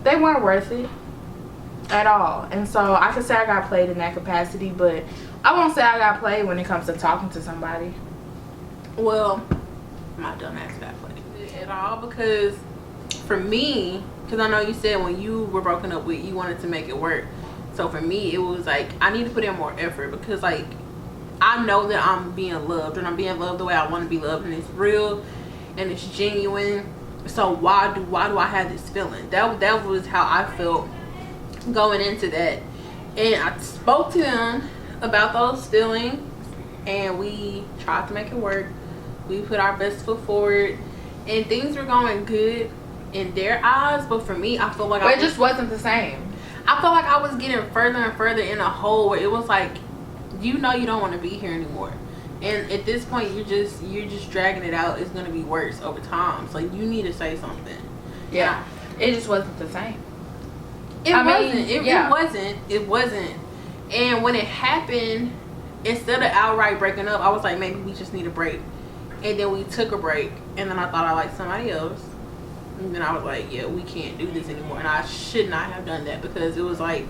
they weren't worth it at all. And so I could say I got played in that capacity, but I won't say I got played when it comes to talking to somebody. Well, my dumb ass got played at all, because for me, because I know you said when you were broken up with, you wanted to make it work. So for me, it was like, I need to put in more effort, because, like, I know that I'm being loved, and I'm being loved the way I want to be loved, and it's real and it's genuine. So why do I have this feeling? That was how I felt going into that. And I spoke to them about those feelings, and we tried to make it work. We put our best foot forward, and things were going good in their eyes, but for me, I feel like it just wasn't the same. I felt like I was getting further and further in a hole where it was like, you know, you don't want to be here anymore, and at this point you're just dragging it out. It's going to be worse over time, so you need to say something. Yeah, it just wasn't the same. It wasn't. And when it happened, instead of outright breaking up, I was like, maybe we just need a break. And then we took a break, and then I thought I liked somebody else, and then I was like, yeah, we can't do this anymore. And I should not have done that, because it was like,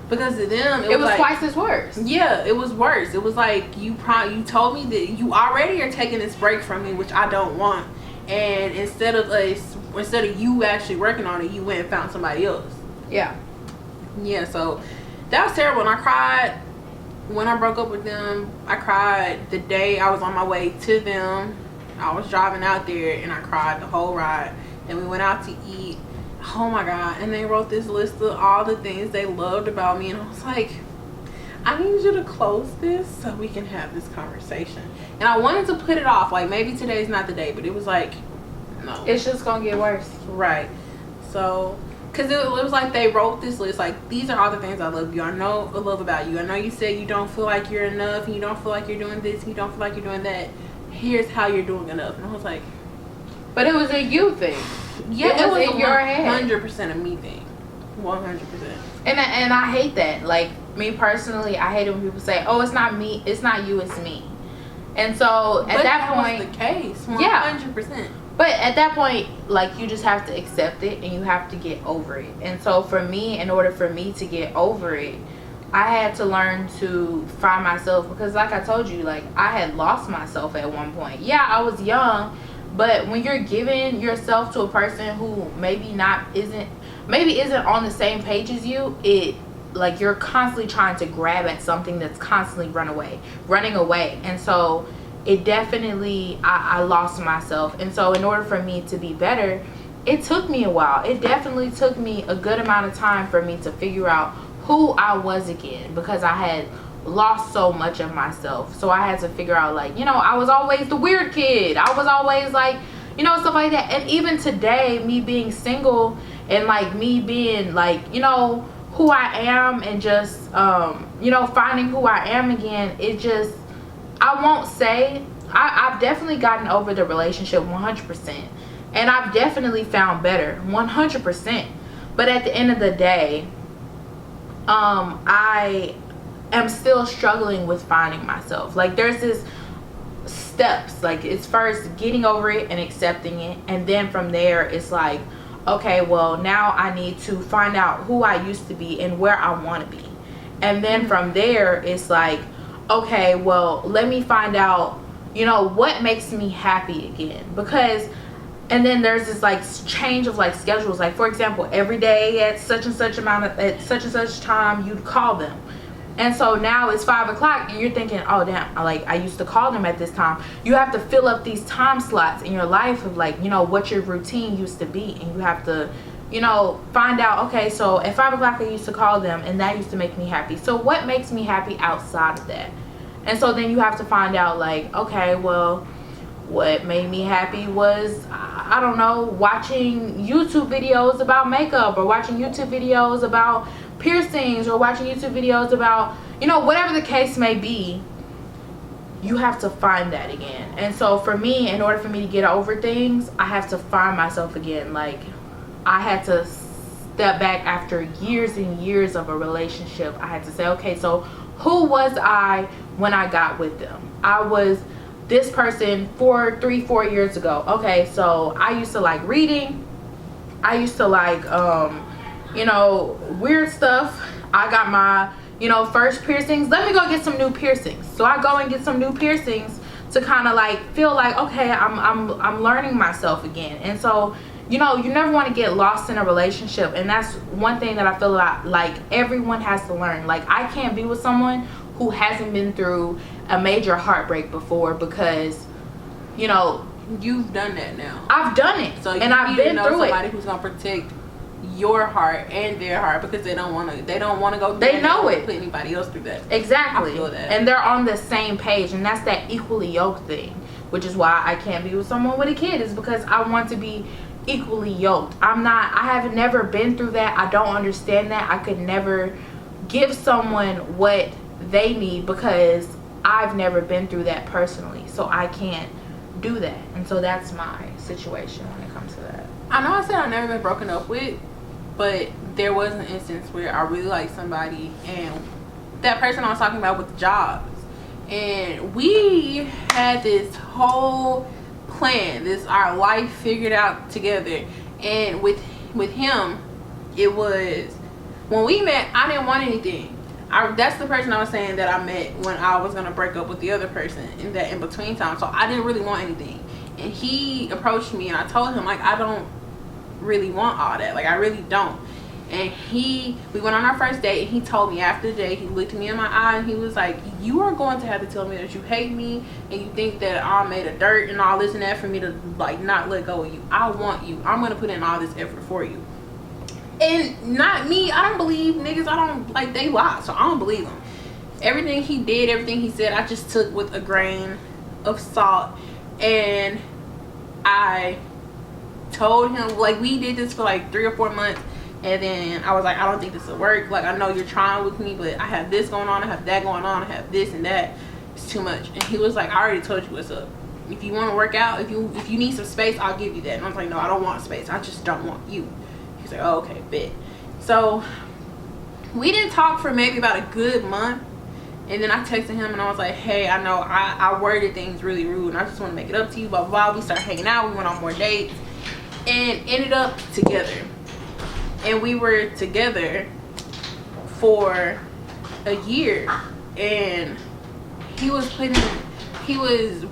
because to them it was like, twice as worse. Yeah, it was worse. It was like, you told me that you already are taking this break from me, which I don't want, and instead of you actually working on it, you went and found somebody else. Yeah, so that was terrible. And I cried when I broke up with them. I cried the day I was on my way to them. I was driving out there, and I cried the whole ride. And we went out to eat. Oh my God. And they wrote this list of all the things they loved about me, and I was like, I need you to close this so we can have this conversation. And I wanted to put it off, like, maybe today's not the day, but it was like, no, it's just gonna get worse. Right. So, because it was like they wrote this list, like, these are all the things I love about you. I know you said you don't feel like you're enough, and you don't feel like you're doing this, and you don't feel like you're doing that. Here's how you're doing enough. And I was like, but it was a you thing. Yeah, it was in your head. 100% a me thing. 100%. And I hate that. Like, me personally, I hate it when people say, "Oh, it's not me, it's not you, it's me." And so at that point, was the case. 100%. Yeah. But at that point, like, you just have to accept it, and you have to get over it. And so for me, in order for me to get over it, I had to learn to find myself, because like I told you, like, I had lost myself at one point. Yeah, I was young, but when you're giving yourself to a person who maybe isn't on the same page as you, like, you're constantly trying to grab at something that's constantly running away. And so it definitely, I lost myself. And so in order for me to be better, it took me a while. It definitely took me a good amount of time for me to figure out who I was again, because I had lost so much of myself. So I had to figure out, like, you know, I was always the weird kid. I was always like, you know, stuff like that. And even today, me being single and like me being like, you know, who I am, and just you know, finding who I am again, it just, I won't say, I've definitely gotten over the relationship 100%, and I've definitely found better 100%. But at the end of the day, I am still struggling with finding myself. Like, there's this steps, like, it's first getting over it and accepting it, and then from there it's like, okay, well, now I need to find out who I used to be and where I want to be. And then from there it's like, okay, well, let me find out, you know, what makes me happy again. Because, and then there's this like change of like schedules. Like, for example, every day at such and such time you'd call them, and so now it's 5 o'clock and you're thinking, oh damn, like, I used to call them at this time. You have to fill up these time slots in your life of, like, you know, what your routine used to be, and you have to, you know, find out, okay, so at 5 o'clock I used to call them and that used to make me happy. So what makes me happy outside of that? And so then you have to find out, like, okay, well, what made me happy was, I don't know, watching YouTube videos about makeup, or watching YouTube videos about piercings, or watching YouTube videos about, you know, whatever the case may be. You have to find that again. And so for me, in order for me to get over things, I have to find myself again. Like, I had to step back after years and years of a relationship. I had to say, okay, so who was I when I got with them? I was this person 4 years ago. Okay, so I used to like reading. I used to like you know, weird stuff. I got my, you know, first piercings. Let me go get some new piercings. So I go and get some new piercings to kind of like feel like, okay, I'm learning myself again. And so, you know, you never want to get lost in a relationship, and that's one thing that I feel like everyone has to learn. Like, I can't be with someone who hasn't been through a major heartbreak before, because, you know, you've done that now. I've done it, so and I've been through it. Somebody who's gonna protect your heart and their heart, because they don't want to go through they know it, put anybody else through that. Exactly. I feel that. And they're on the same page, and that's that equally yoked thing, which is why I can't be with someone with a kid, is because I want to be equally yoked. I have never been through that. I don't understand that. I could never give someone what they need, because I've never been through that personally, so I can't do that. And so that's my situation when it comes to that. I know I said I've never been broken up with, but there was an instance where I really liked somebody, and that person I was talking about with jobs, and we had this whole plan, our life figured out together. And with him, it was, when we met, I didn't want anything. That's the person I was saying that I met when I was gonna break up with the other person in that in between time. So I didn't really want anything, and he approached me, and I told him, like, I don't really want all that, like, I really don't. And we went on our first date, and he told me after the date, he looked me in my eye, and he was like, you are going to have to tell me that you hate me, and you think that I'm made of dirt and all this and that for me to, like, not let go of you. I want you. I'm going to put in all this effort for you. And not me, I don't believe niggas. I don't, like, they lie, so I don't believe them. Everything he did, everything he said, I just took with a grain of salt. And I told him, like, we did this for like 3 or 4 months, and then I was like, I don't think this will work. Like, I know you're trying with me, but I have this going on, I have that going on, I have this and that. It's too much. And he was like, I already told you what's up. If you want to work out, if you need some space, I'll give you that. And I was like, no, I don't want space, I just don't want you. He's like, oh, okay, bet. So we didn't talk for maybe about a good month, and then I texted him and I was like, hey, I know I worded things really rude, and I just want to make it up to you, blah blah blah. We started hanging out, we went on more dates, and ended up together. And we were together for a year, and he was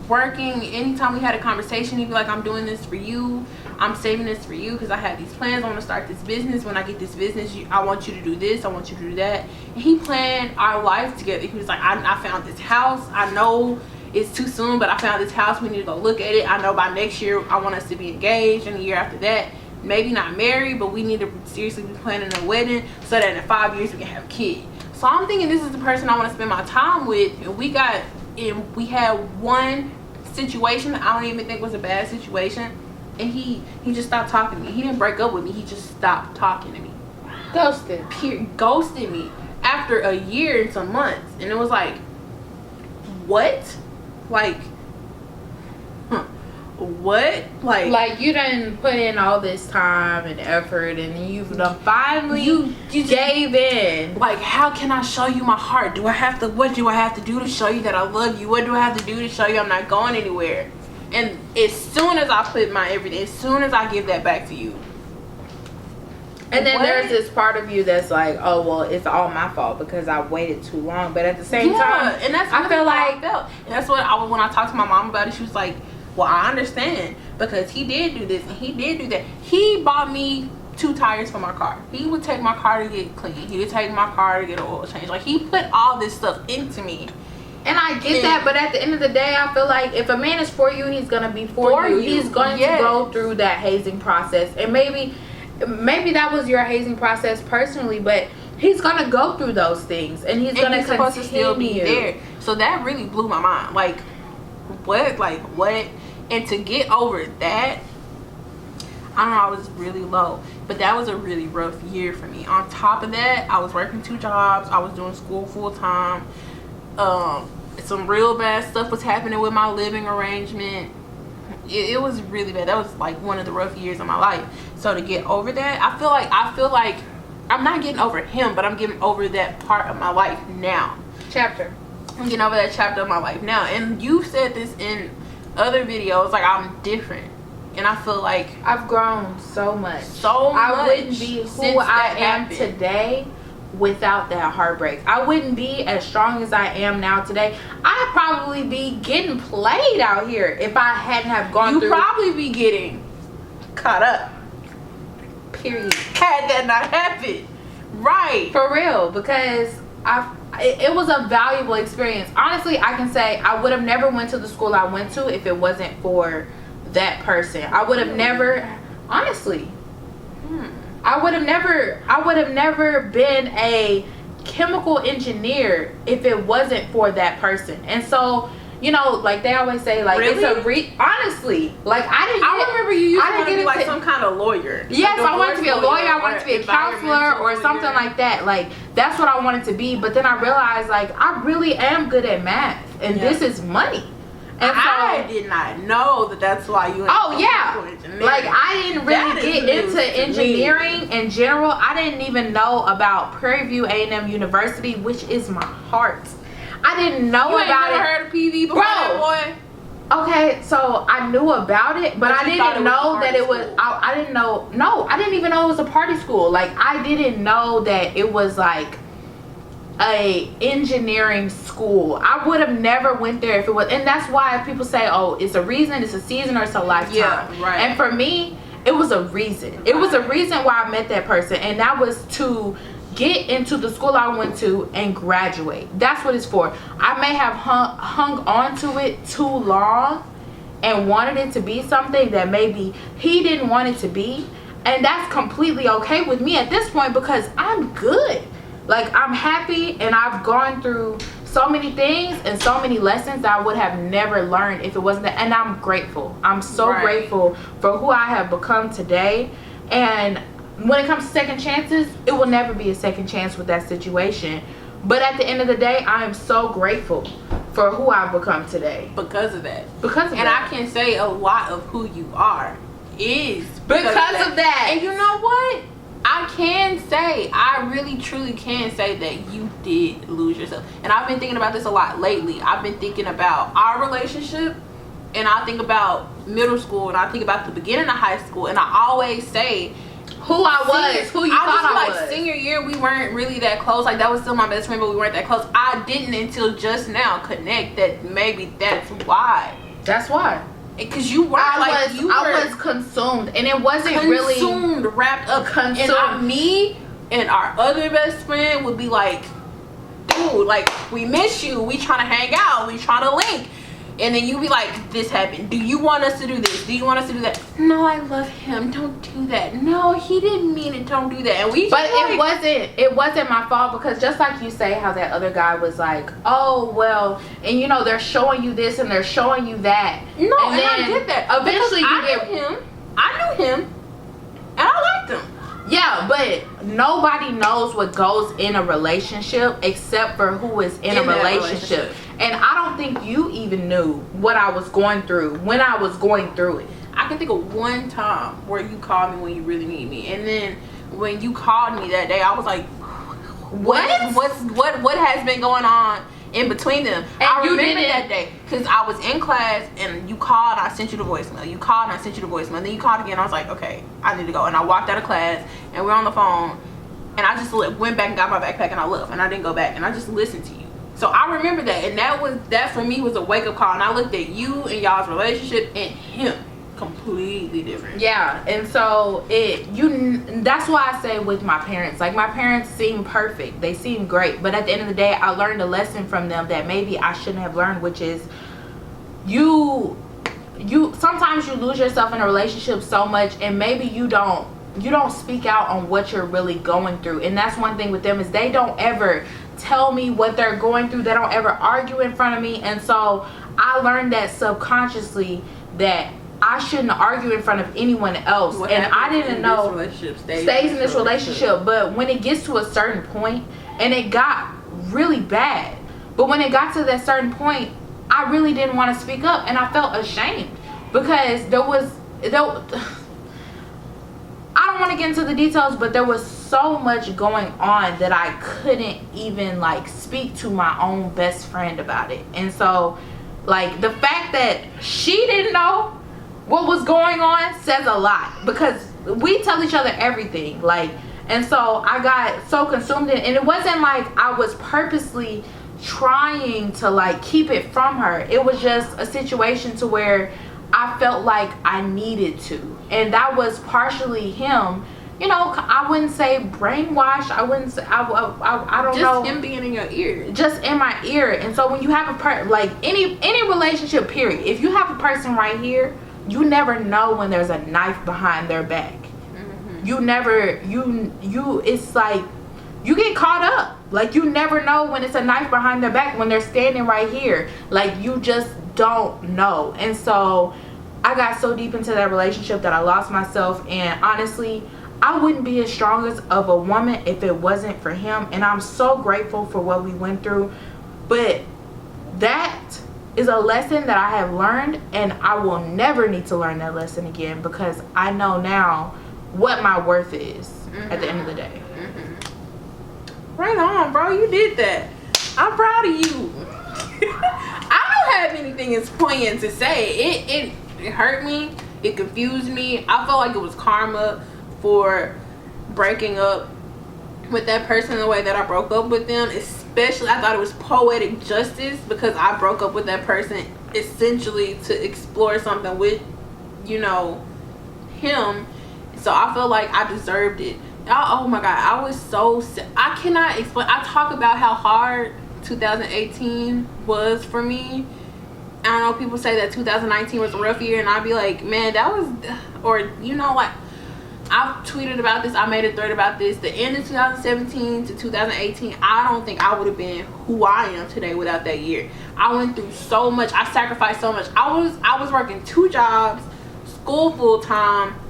working. Anytime we had a conversation, he'd be like, I'm doing this for you, I'm saving this for you, because I have these plans. I want to start this business. When I get this business, I want you to do this, I want you to do that. And he planned our life together. He was like, I found this house. I know it's too soon, but I found this house. We need to go look at it. I know by next year I want us to be engaged, and the year after that. maybe not married, but we need to seriously be planning a wedding so that in 5 years we can have a kid. So I'm thinking this is the person I want to spend my time with. And we had one situation I don't even think was a bad situation, and he just stopped talking to me. He didn't break up with me, he just stopped talking to me. Ghosted me after a year and some months. And it was like, what? Like, what? Like you done put in all this time and effort, and you've done finally you gave in. Like, how can I show you my heart? What do I have to do to show you that I love you? What do I have to do to show you I'm not going anywhere? And as soon as I put my everything, as soon as I give that back to you, and then there's this part of you that's like, oh well, it's all my fault because I waited too long. But at the same time, and that's I feel like I felt. And that's what when I talked to my mom about it, she was like, well, I understand because he did do this and he did do that. He bought me 2 tires for my car. He would take my car to get clean. He would take my car to get an oil change. Like, he put all this stuff into me. And I get that, but at the end of the day, I feel like if a man is for you, he's gonna be for you. He's going to go through that hazing process, and maybe that was your hazing process personally, but he's gonna go through those things, and he's gonna supposed to still be there. So that really blew my mind. Like, what? And to get over that, I don't know, I was really low. But that was a really rough year for me. On top of that, I was working 2 jobs. I was doing school full time. Some real bad stuff was happening with my living arrangement. It was really bad. That was like one of the rough years of my life. So to get over that, I feel like I'm not getting over him, but I'm getting over that part of my life now. I'm getting over that chapter of my life now. And you said this in other videos, like, I'm different. And I feel like I've grown so much. I wouldn't be who I am today without that heartbreak. I wouldn't be as strong as I am now today. I'd probably be getting played out here if I hadn't have gone through. You'd probably be getting caught up. Period. Had that not happened. Right. For real, because it was a valuable experience. Honestly, I can say I would have never went to the school I went to if it wasn't for that person. I would have never, honestly, I would have never been a chemical engineer if it wasn't for that person. And so, you know, like they always say, like, really? Honestly, like I remember you used to want to be like some kind of lawyer. Yes, I wanted to be a lawyer. I wanted to be a counselor or something like that. Like, that's what I wanted to be. But then I realized, like, I really am good at math, and this is money. And so, I did not know that that's why you. Oh yeah, like I didn't really get into engineering in general. I didn't even know about Prairie View A&M University, which is my heart. I didn't know about it. You heard of PV before, that boy? Okay, so I knew about it, but I didn't know that it was. I didn't know. No, I didn't even know it was a party school. Like, I didn't know that it was like a engineering school. I would have never went there if it was. And that's why people say, oh, it's a reason, it's a season, or it's a lifetime. Yeah, right. And for me, it was a reason. It was a reason why I met that person, and that was to get into the school I went to and graduate. That's what it's for. I may have hung on to it too long and wanted it to be something that maybe he didn't want it to be, and that's completely okay with me at this point, because I'm good. Like, I'm happy, and I've gone through so many things and so many lessons that I would have never learned if it wasn't that. And I'm grateful. I'm so grateful for who I have become today. And when it comes to second chances, it will never be a second chance with that situation. But at the end of the day, I am so grateful for who I've become today. Because of that. And I can say a lot of who you are is because of that. And you know what? I can say, I really truly can say that you did lose yourself. And I've been thinking about this a lot lately. I've been thinking about our relationship, and I think about middle school, and I think about the beginning of high school, and I always say who I was, who you thought I was. Senior year, we weren't really that close. Like, that was still my best friend, but we weren't that close. I didn't until just now connect that maybe that's why. That's why. Because you were I was consumed, and it wasn't really consumed, wrapped up. And me and our other best friend would be like, dude, like, we miss you, we trying to hang out, we trying to link. and then you be like, this happened, do you want us to do this, do you want us to do that? No, I love him, don't do that. No, he didn't mean it, don't do that. And we but it wasn't my fault, because just like you say how that other guy was like, oh well, and you know they're showing you this and they're showing you that. No, and then I get that. eventually you get I knew him and I liked him. Yeah, but nobody knows what goes in a relationship except for who is in a relationship. And I don't think you even knew what I was going through when I was going through it. I can think of one time where you called me when you really need me, and then when you called me that day, I was like, what has been going on in between them? And I remember that day because I was in class and you called, I sent you the voicemail. You called and I sent you the voicemail. And then you called again. I was like, okay, I need to go. And I walked out of class and we're on the phone. And I just went back and got my backpack and I left. And I didn't go back. And I just listened to you. So I remember that. And that for me was a wake up call. And I looked at you and y'all's relationship and him. Completely different. Yeah, and so that's why I say with my parents, like my parents seem perfect, they seem great, but at the end of the day I learned a lesson from them that maybe I shouldn't have learned, which is you sometimes you lose yourself in a relationship so much and maybe you don't speak out on what you're really going through. And that's one thing with them is they don't ever tell me what they're going through. They don't ever argue in front of me. And so I learned that subconsciously that I shouldn't argue in front of anyone else. What and I didn't know stays in this relationship. But when it gets to a certain point, and it got really bad, but when it got to that certain point, I really didn't want to speak up, and I felt ashamed because I don't want to get into the details, but there was so much going on that I couldn't even like speak to my own best friend about it. And so like the fact that she didn't know what was going on says a lot, because we tell each other everything, like, and so I got so consumed in, and it wasn't like I was purposely trying to like keep it from her. It was just a situation to where I felt like I needed to, and that was partially him. You know, I wouldn't say brainwashed. I wouldn't say, I don't know. Just him being in your ear. Just in my ear. And so when you have like any relationship period, if you have a person right here, you never know when there's a knife behind their back. Mm-hmm. You never, it's like, you get caught up. Like, you never know when it's a knife behind their back when they're standing right here. Like, you just don't know. And so I got so deep into that relationship that I lost myself. And honestly, I wouldn't be as strong as of a woman if it wasn't for him. And I'm so grateful for what we went through. But that is a lesson that I have learned, and I will never need to learn that lesson again, because I know now what my worth is. Mm-hmm. At the end of the day. Mm-hmm. Right on, bro. You did that. I'm proud of you. I don't have anything as poignant to say. It hurt me. It confused me. I felt like it was karma for breaking up with that person the way that I broke up with them. Especially, I thought it was poetic justice because I broke up with that person essentially to explore something with, you know, him. So I felt like I deserved it. Oh my God, I was so sick. I cannot explain. I talk about how hard 2018 was for me. I know people say that 2019 was a rough year, and I'd be like, man, that was, or you know, like, I've tweeted about this, I made a thread about this. The end of 2017 to 2018, I don't think I would have been who I am today without that year. I went through so much. I sacrificed so much. I was working 2 jobs, school full time.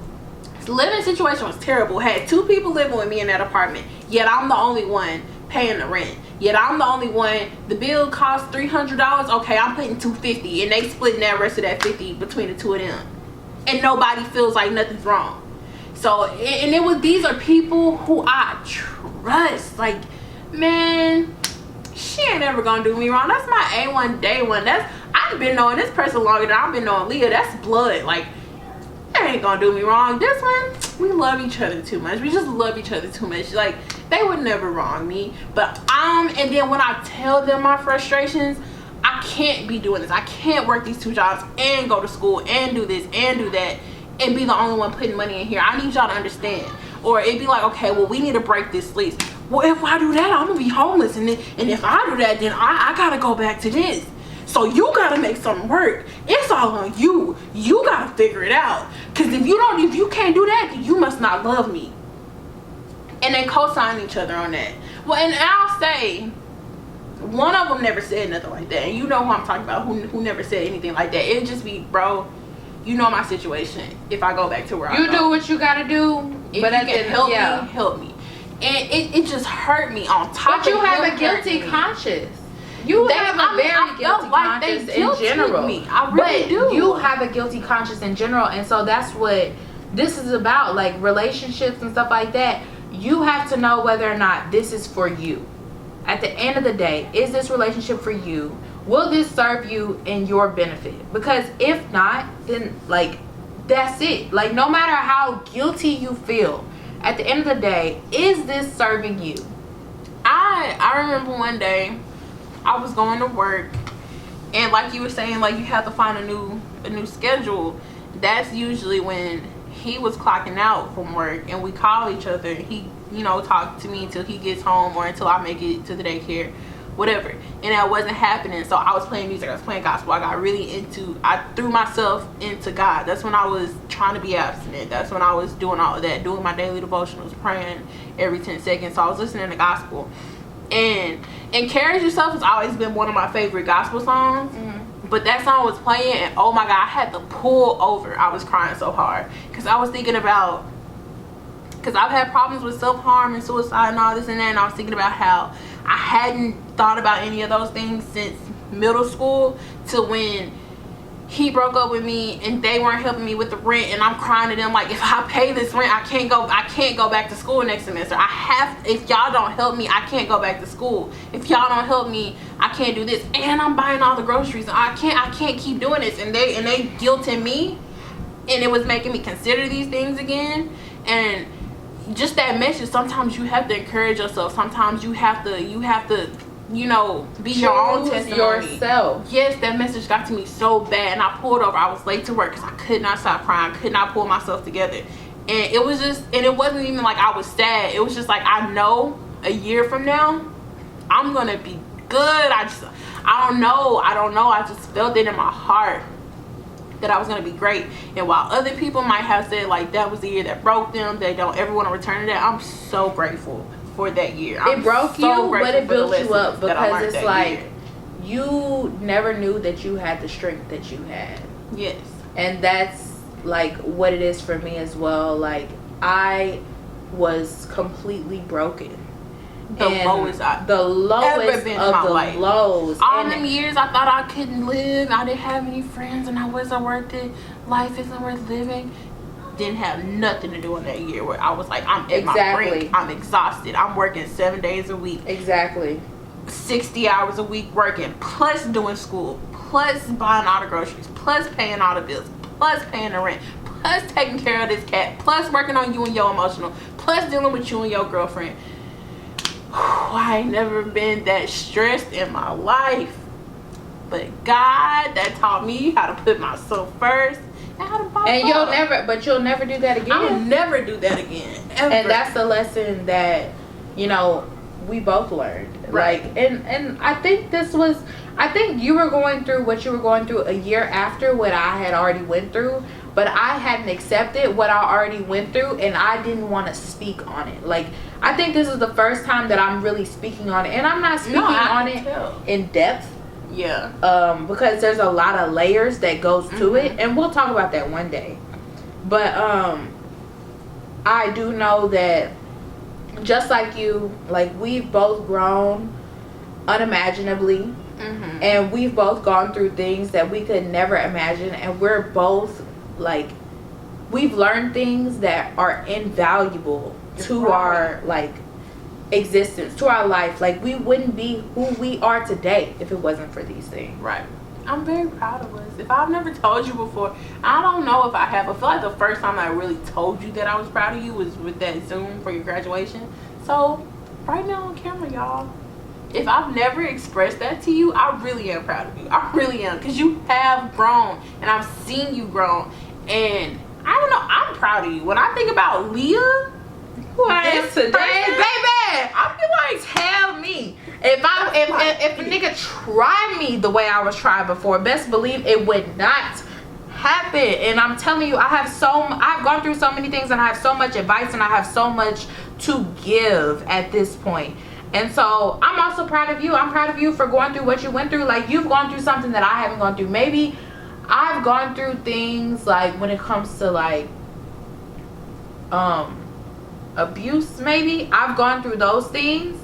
Living situation was terrible. Had 2 people living with me in that apartment. Yet I'm the only one paying the rent. Yet I'm the only one. The bill costs $300. Okay, I'm putting $250, and they splitting that rest of that $50 between the 2 of them. And nobody feels like nothing's wrong. So, and these are people who I trust. Like, man, she ain't ever gonna do me wrong. That's my A1 day one. I've been knowing this person longer than I've been knowing Leah. That's blood. Like, they ain't gonna do me wrong. This one, we love each other too much. We just love each other too much. Like, they would never wrong me. But and then when I tell them my frustrations, I can't be doing this. I can't work these 2 jobs and go to school and do this and do that and be the only one putting money in here. I need y'all to understand. Or it'd be like, okay, well, we need to break this lease. Well, if I do that, I'm gonna be homeless, and if I do that, then I gotta go back to this. So you gotta make something work. It's all on you. You gotta figure it out. Cause if you can't do that, then you must not love me. And they co-sign each other on that. Well, and I'll say, one of them never said nothing like that. And you know who I'm talking about, who never said anything like that. It'd just be, bro, you know my situation. If I go back to where you do what you gotta do, if but you at can help me. And it just hurt me on top. But you have a guilty conscience. You have a very guilty conscience in general. I really do. You have a guilty conscience in general, and so that's what this is about. Like relationships and stuff like that. You have to know whether or not this is for you. At the end of the day, is this relationship for you? Will this serve you in your benefit? Because if not, then like that's it. Like no matter how guilty you feel, at the end of the day, is this serving you? I remember one day I was going to work, and like you were saying, like you have to find a new schedule. That's usually when he was clocking out from work, and we call each other. He, talk to me until he gets home or until I make it to the daycare, whatever. And that wasn't happening. So I was playing music, I was playing gospel. I threw myself into God. That's when I was trying to be abstinent. That's when I was doing all of that, doing my daily devotionals, praying every 10 seconds. So I was listening to gospel. And Encourage Yourself has always been one of my favorite gospel songs. But that song was playing, and oh my God, I had to pull over. I was crying so hard because I was thinking about, because I've had problems with self-harm and suicide and all this and that, and I was thinking about how I hadn't thought about any of those things since middle school to when he broke up with me and they weren't helping me with the rent, and I'm crying to them like, if I pay this rent, I can't go back to school next semester. If y'all don't help me, I can't go back to school. If y'all don't help me, I can't do this. And I'm buying all the groceries. I can't keep doing this. And they guilting me, and it was making me consider these things again. And just that message, sometimes you have to encourage yourself. Sometimes you have to be your own testimony. Yourself. Yes, that message got to me so bad, and I pulled over. I was late to work because I could not stop crying. I could not pull myself together. And it wasn't even like I was sad. It was just like, I know a year from now, I'm going to be good. I don't know. I just felt it in my heart that I was going to be great. And while other people might have said like that was the year that broke them, they don't ever want to return to that, I'm so grateful for that year. It broke you, but it built you up, because it's like you never knew that you had the strength that you had. Yes. And that's like what it is for me as well. Like I was completely broken. The lowest of the lows. All them years I thought I couldn't live. I didn't have any friends, and I wasn't worth it. Life isn't worth living. Didn't have nothing to do in that year where I was like, I'm at my brink. I'm exhausted. I'm working 7 days a week. Exactly. 60 hours a week working, plus doing school, plus buying all the groceries, plus paying all the bills, plus paying the rent, plus taking care of this cat, plus working on you and your emotional, plus dealing with you and your girlfriend. I ain't never been that stressed in my life. But God, that taught me how to put myself first. And you'll never do that again. I'll never do that again. Ever. And that's the lesson that, we both learned. Right. Like, and I think you were going through what you were going through a year after what I had already went through, but I hadn't accepted what I already went through, and I didn't want to speak on it. Like, I think this is the first time that I'm really speaking on it, and I'm not speaking on it in depth. Yeah. Because there's a lot of layers that goes to it, and we'll talk about that one day. But I do know that just like you, like we've both grown unimaginably, and we've both gone through things that we could never imagine, and we're both like, we've learned things that are invaluable to our like existence, to our life. Like, we wouldn't be who we are today if it wasn't for these things. Right. I'm very proud of us. If I've never told you before, I don't know if I have. I feel like the first time I really told you that I was proud of you was with that Zoom for your graduation. So right now on camera, y'all, if I've never expressed that to you, I really am proud of you. I really am, because you have grown, and I've seen you grow. And I don't know, I'm proud of you. When I think about Leah, who I am This today, person? baby. I feel like, tell me if a nigga try me the way I was tried before, best believe it would not happen. And I'm telling you, I've gone through so many things, and I have so much advice, and I have so much to give at this point. And so I'm also proud of you. I'm proud of you for going through what you went through. Like, you've gone through something that I haven't gone through. Maybe I've gone through things like when it comes to like abuse. Maybe I've gone through those things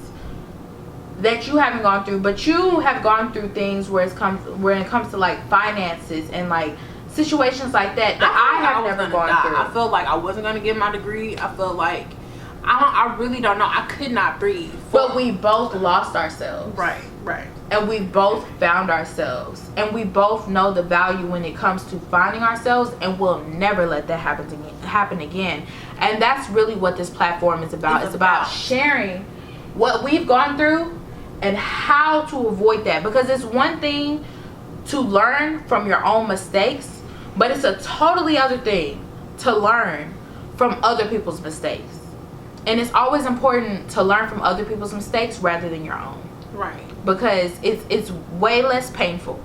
that you haven't gone through, but you have gone through things when it comes to like finances and like situations like that I have never gone through. I felt like I wasn't gonna get my degree. I felt like I really don't know. I could not breathe. But we both lost ourselves. Right. And we both found ourselves. And we both know the value when it comes to finding ourselves, and we'll never let that happen again. And that's really what this platform is about. It's about sharing what we've gone through and how to avoid that. Because it's one thing to learn from your own mistakes, but it's a totally other thing to learn from other people's mistakes. And it's always important to learn from other people's mistakes rather than your own. Right. Because it's way less painful.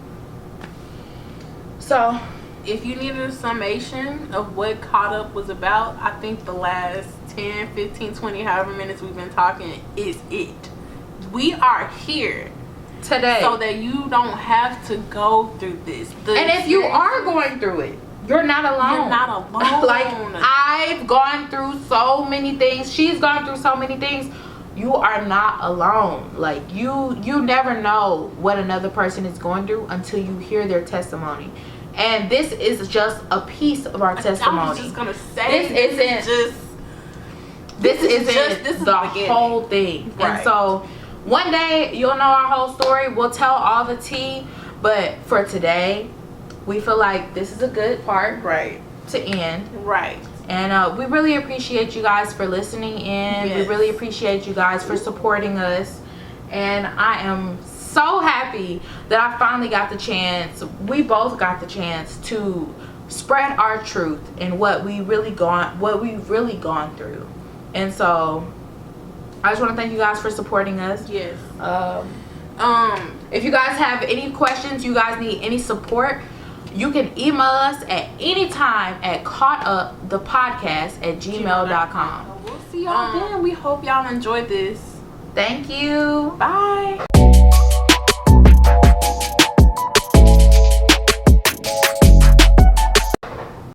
So, if you needed a summation of what Caught Up was about, I think the last 10, 15, 20, however minutes we've been talking is it. We are here today, so that you don't have to go through this. And if you are going through it, you're not alone. You're not alone. Like, I've gone through so many things. She's gone through so many things. You are not alone. Like, you never know what another person is going through until you hear their testimony. And this is just a piece of our testimony. I was just gonna say, this isn't the whole thing. Right. And so one day you'll know our whole story. We'll tell all the tea. But for today, we feel like this is a good part to end. Right. And we really appreciate you guys for listening in. Yes. We really appreciate you guys for supporting us. And I am so happy that I finally got the chance. We both got the chance to spread our truth and what we've really gone through. And so I just want to thank you guys for supporting us. Yes. If you guys have any questions, you guys need any support, you can email us at any time at caughtupthepodcast@gmail.com. We'll see y'all then. We hope y'all enjoyed this. Thank you. Bye.